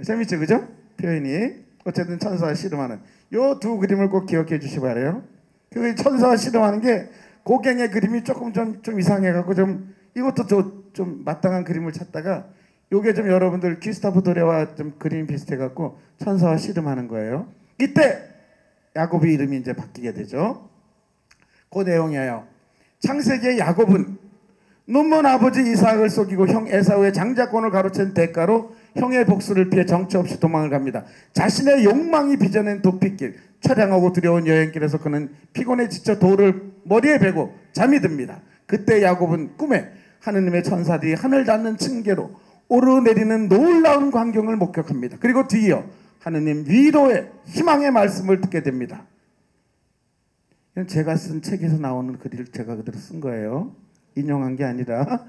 재밌죠, 그죠? 표현이. 어쨌든 천사와 씨름하는 요 두 그림을 꼭 기억해 주시기 바래요. 그 천사와 씨름하는 게 고갱의 그림이 조금 좀 이상해갖고 좀 이것도 좀 마땅한 그림을 찾다가 요게 좀 여러분들 기스타프 도레와 좀 그림이 비슷해갖고 천사와 씨름하는 거예요. 이때 야곱의 이름이 이제 바뀌게 되죠. 그 내용이에요. 창세기의 야곱은 눈먼 아버지 이삭을 속이고 형 에사우의 장자권을 가로챈 대가로 형의 복수를 피해 정처 없이 도망을 갑니다. 자신의 욕망이 빚어낸 도피길, 처량하고 두려운 여행길에서 그는 피곤에 지쳐 돌을 머리에 베고 잠이 듭니다. 그때 야곱은 꿈에 하느님의 천사들이 하늘 닿는 층계로 오르내리는 놀라운 광경을 목격합니다. 그리고 뒤이어 하느님 위로의 희망의 말씀을 듣게 됩니다. 이건 제가 쓴 책에서 나오는 글을 제가 그대로 쓴 거예요. 인용한 게 아니라.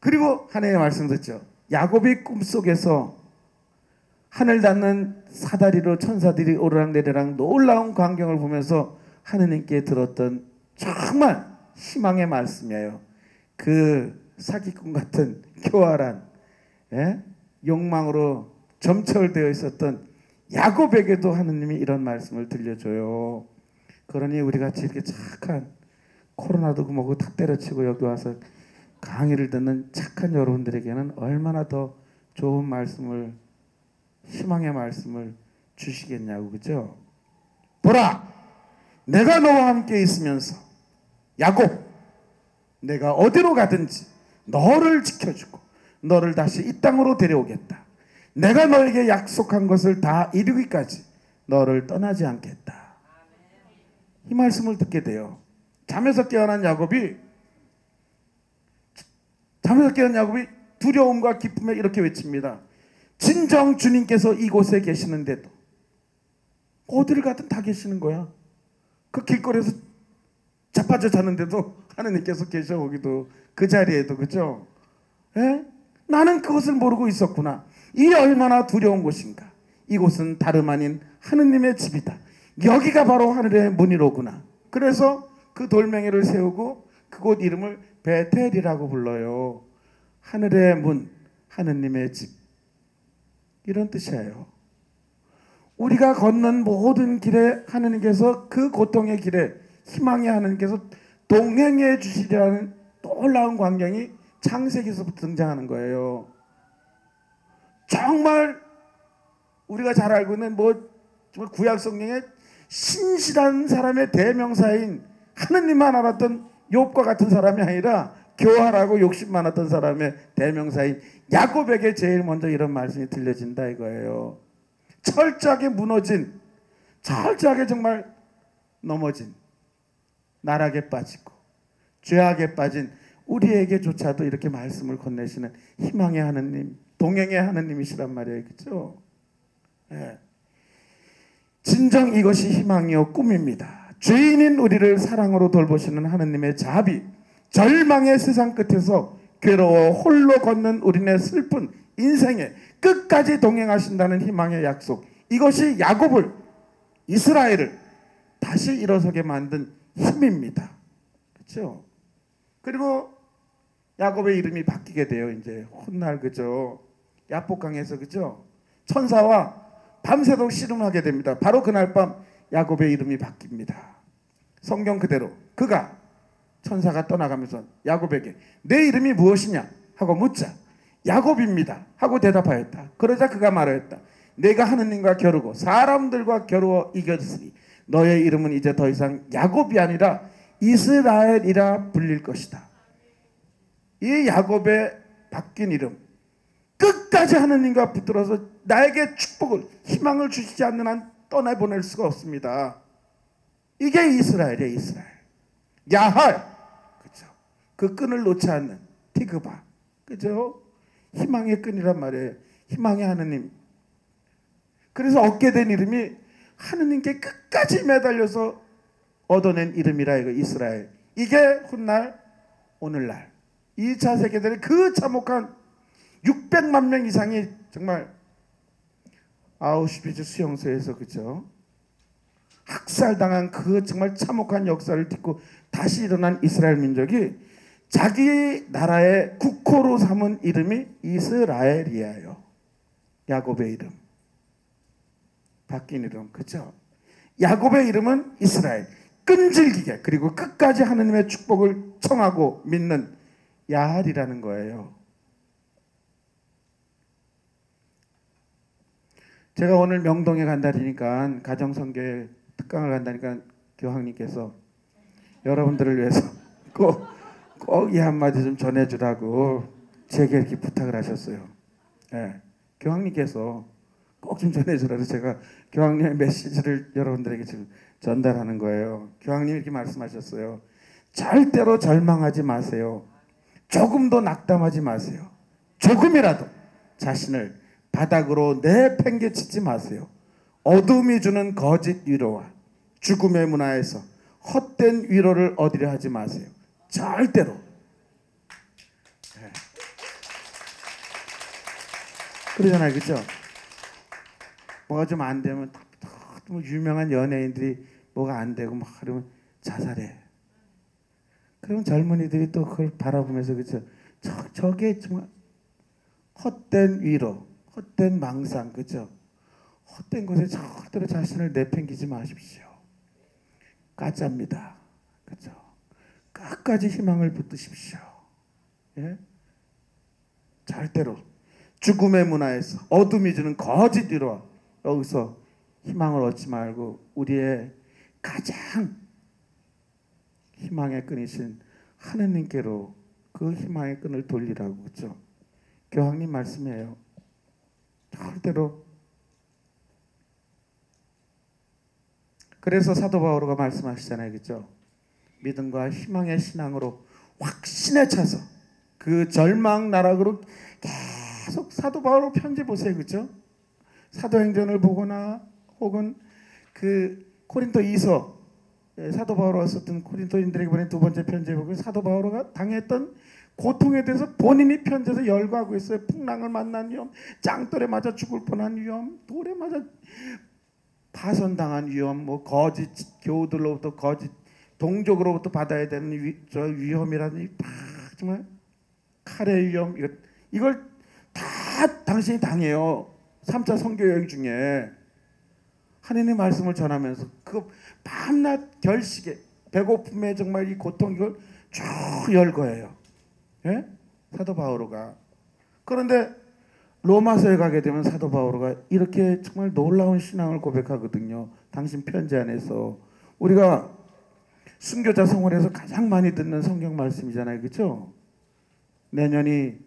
그리고 하나님의 말씀 듣죠. 야곱이 꿈속에서 하늘 닿는 사다리로 천사들이 오르락내리락 놀라운 광경을 보면서 하느님께 들었던 정말 희망의 말씀이에요. 그 사기꾼 같은 교활한 욕망으로 점철되어 있었던 야곱에게도 하느님이 이런 말씀을 들려줘요. 그러니 우리같이 이렇게 착한 코로나도 뭐고 다 때려치고 여기 와서 강의를 듣는 착한 여러분들에게는 얼마나 더 좋은 말씀을, 희망의 말씀을 주시겠냐고. 그죠? 보라, 내가 너와 함께 있으면서 야곱, 내가 어디로 가든지 너를 지켜주고 너를 다시 이 땅으로 데려오겠다. 내가 너에게 약속한 것을 다 이루기까지 너를 떠나지 않겠다. 이 말씀을 듣게 돼요. 잠에서 깨어난 야곱이 두려움과 기쁨에 이렇게 외칩니다. 진정 주님께서 이곳에 계시는데도 어디를 가든 다 계시는 거야. 그 길거리에서 자빠져 자는데도 하느님께서 계셔. 거기도 그 자리에도. 그죠? 나는 그것을 모르고 있었구나. 이 얼마나 두려운 곳인가. 이곳은 다름 아닌 하느님의 집이다. 여기가 바로 하늘의 문이로구나. 그래서 그 돌멩이를 세우고 그곳 이름을 베텔이라고 불러요. 하늘의 문, 하느님의 집. 이런 뜻이에요. 우리가 걷는 모든 길에 하느님께서 그 고통의 길에 희망의 하느님께서 동행해 주시리라는 놀라운 광경이 창세기에서부터 등장하는 거예요. 정말 우리가 잘 알고 있는 정말 구약 성경에 신실한 사람의 대명사인 하느님만 알았던 욥과 같은 사람이 아니라 교활하고 욕심 많았던 사람의 대명사인 야곱에게 제일 먼저 이런 말씀이 들려진다 이거예요. 철저하게 무너진, 철저하게 정말 넘어진, 나락에 빠지고 죄악에 빠진 우리에게조차도 이렇게 말씀을 건네시는 희망의 하느님, 동행의 하느님이시란 말이에요. 그렇죠? 진정 이것이 희망이요 꿈입니다. 죄인인 우리를 사랑으로 돌보시는 하느님의 자비, 절망의 세상 끝에서 괴로워 홀로 걷는 우리네 슬픈 인생에 끝까지 동행하신다는 희망의 약속, 이것이 야곱을, 이스라엘을 다시 일어서게 만든 힘입니다. 그렇죠? 그리고 야곱의 이름이 바뀌게 돼요. 이제 훗날 그죠? 야복강에서 그죠? 천사와 밤새도록 씨름하게 됩니다. 바로 그날 밤 야곱의 이름이 바뀝니다. 성경 그대로 그가 천사가 떠나가면서 야곱에게 내 이름이 무엇이냐 하고 묻자 야곱입니다 하고 대답하였다. 그러자 그가 말하였다. 내가 하느님과 겨루고 사람들과 겨루어 이겼으니 너의 이름은 이제 더 이상 야곱이 아니라 이스라엘이라 불릴 것이다. 이 야곱의 바뀐 이름, 끝까지 하느님과 붙들어서 나에게 축복을, 희망을 주시지 않는 한 떠나보낼 수가 없습니다. 이게 이스라엘이에요. 이스라엘. 야할, 그죠? 그 끈을 놓지 않는 티그바, 그죠? 희망의 끈이란 말이에요. 희망의 하느님. 그래서 얻게 된 이름이 하느님께 끝까지 매달려서 얻어낸 이름이라 이거 이스라엘. 이게 훗날 오늘날 2차 세계대전의 그 참혹한 600만 명 이상이 정말 아우슈비츠 수용소에서 그죠? 학살당한 그 정말 참혹한 역사를 딛고 다시 일어난 이스라엘 민족이 자기 나라의 국호로 삼은 이름이 이스라엘이에요. 야곱의 이름. 바뀐 이름, 그죠? 야곱의 이름은 이스라엘. 끈질기게 그리고 끝까지 하느님의 축복을 청하고 믿는 야할이라는 거예요. 제가 오늘 명동에 간다니까 가정선교회 특강을 간다니까 교황님께서 여러분들을 위해서 꼭 이 한마디 좀 전해주라고 제게 이렇게 부탁을 하셨어요. 네. 교황님께서 꼭 좀 전해주라고 제가 교황님의 메시지를 여러분들에게 지금 전달하는 거예요. 교황님이 이렇게 말씀하셨어요. 절대로 절망하지 마세요. 조금도 낙담하지 마세요. 조금이라도 자신을 바닥으로 내팽개치지 마세요. 어둠이 주는 거짓 위로와 죽음의 문화에서 헛된 위로를 얻으려 하지 마세요. 절대로. 네. 그러잖아요, 그죠? 뭐가 좀 안 되면 뭐 유명한 연예인들이 뭐가 안 되고 막 그러면 자살해. 그럼 젊은이들이 또 그걸 바라보면서 그죠? 저게 정말 헛된 위로, 헛된 망상, 그죠? 헛된 것에 절대로 자신을 내팽기지 마십시오. 가짜입니다. 그죠? 끝까지 희망을 붙드십시오. 예? 절대로 죽음의 문화에서 어둠이 주는 거짓 위로 여기서 희망을 얻지 말고 우리의 가장 희망의 끈이신 하느님께로 그 희망의 끈을 돌리라고, 그죠? 교황님 말씀이에요. 절대로. 그래서 사도 바오로가 말씀하시잖아요, 그죠? 믿음과 희망의 신앙으로 확신에 차서 그 절망 나락으로 계속 사도 바오로 편지 보세요, 그죠? 사도행전을 보거나 혹은 그 고린도 2서 사도 바오로가 썼던 고린도인들에게 보낸 두 번째 편지에 보면 사도 바오로가 당했던 고통에 대해서 본인이 편지에서 열거하고 있어요. 풍랑을 만난 위험, 짱돌에 맞아 죽을 뻔한 위험, 돌에 맞아 파손당한 위험, 뭐 거짓 교우들로부터 거짓 동족으로부터 받아야 되는 위험이라든지 다 정말 칼의 위험, 이걸 다 당신이 당해요. 3차 선교 여행 중에 하느님의 말씀을 전하면서 그 밤낮 결식에 배고픔에 정말 이 고통 이걸 쭉 열거해요. 예? 사도 바오로가. 그런데 로마서에 가게 되면 사도 바오로가 이렇게 정말 놀라운 신앙을 고백하거든요. 당신 편지 안에서 우리가 순교자 성원에서 가장 많이 듣는 성경 말씀이잖아요, 그렇죠? 내년이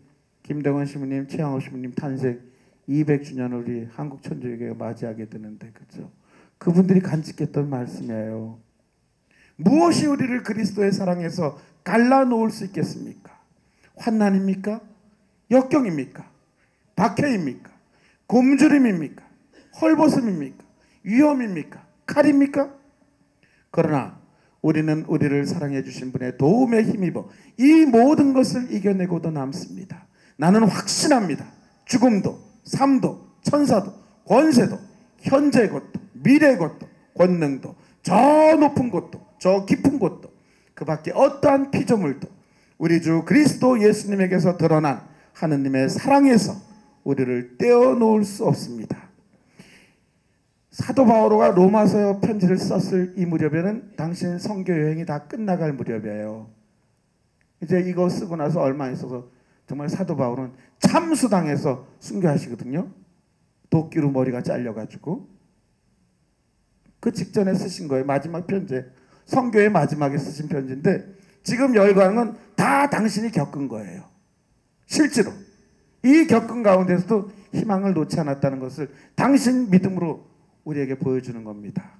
김대건 신부님, 최양호 신부님 탄생 200주년을 우리 한국 천주교회가 맞이하게 되는데, 그렇죠? 그분들이 간직했던 말씀이에요. 무엇이 우리를 그리스도의 사랑에서 갈라놓을 수 있겠습니까? 환난입니까? 역경입니까? 박해입니까? 곰주림입니까? 헐벗음입니까? 위험입니까? 칼입니까? 그러나 우리는 우리를 사랑해 주신 분의 도움에 힘입어 이 모든 것을 이겨내고도 남습니다. 나는 확신합니다. 죽음도 삶도 천사도 권세도 현재 것도 미래 것도 권능도 저 높은 곳도 저 깊은 곳도 그 밖에 어떠한 피조물도 우리 주 그리스도 예수님에게서 드러난 하느님의 사랑에서 우리를 떼어놓을 수 없습니다. 사도 바오로가 로마서 편지를 썼을 이 무렵에는 당신 선교 여행이 다 끝나갈 무렵이에요. 이제 이거 쓰고 나서 얼마 있어서 정말 사도 바오로는 참수당해서 순교하시거든요. 도끼로 머리가 잘려가지고. 그 직전에 쓰신 거예요. 마지막 편지. 선교의 마지막에 쓰신 편지인데 지금 열강은 다 당신이 겪은 거예요. 실제로. 이 겪은 가운데서도 희망을 놓지 않았다는 것을 당신 믿음으로 우리에게 보여주는 겁니다.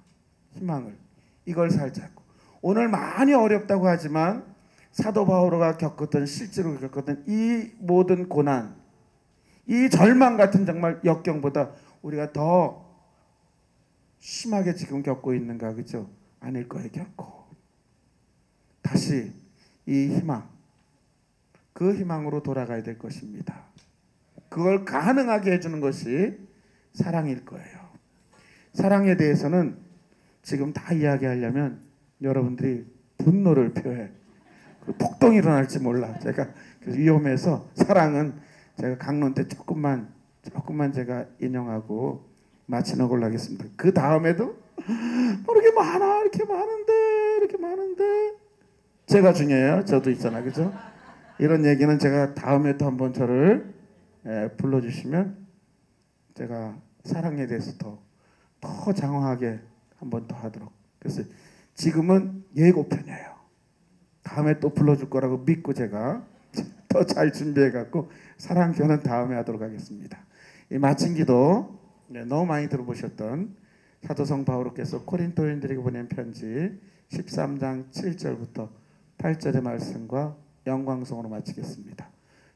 희망을. 이걸 살자고. 오늘 많이 어렵다고 하지만 사도 바오로가 겪었던, 실제로 겪었던 이 모든 고난, 이 절망 같은 정말 역경보다 우리가 더 심하게 지금 겪고 있는가, 그죠? 아닐 거예요, 결코. 다시 이 희망, 그 희망으로 돌아가야 될 것입니다. 그걸 가능하게 해주는 것이 사랑일 거예요. 사랑에 대해서는 지금 다 이야기하려면 여러분들이 분노를 표해. 폭동이 일어날지 몰라. 제가 위험해서 사랑은 제가 강론 때 조금만 제가 인용하고 마치는 걸로 하겠습니다. 그 다음에도 이렇게 많아, 이렇게 많은데 제가 중요해요. 저도 있잖아, 그죠? 이런 얘기는 제가 다음에 또 한번 저를 불러주시면 제가 사랑에 대해서 더 장황하게 한번 더 하도록. 그래서 지금은 예고편이에요. 다음에 또 불러줄 거라고 믿고 제가 더 잘 준비해갖고 사랑편은 다음에 하도록 하겠습니다. 이 마친 기도 너무 많이 들어보셨던 사도성 바오로께서 고린도인들에게 보낸 편지 13장 7절부터 8절의 말씀과 영광송으로 마치겠습니다.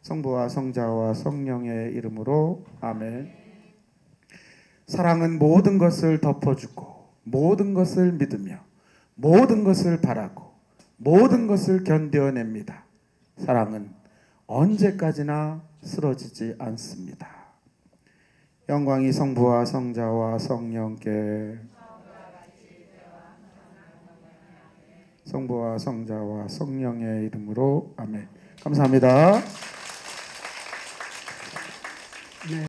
성부와 성자와 성령의 이름으로 아멘. 사랑은 모든 것을 덮어주고 모든 것을 믿으며 모든 것을 바라고 모든 것을 견뎌냅니다. 사랑은 언제까지나 쓰러지지 않습니다. 영광이 성부와 성자와 성령께 성부와 성자와 성령의 이름으로 아멘. 감사합니다.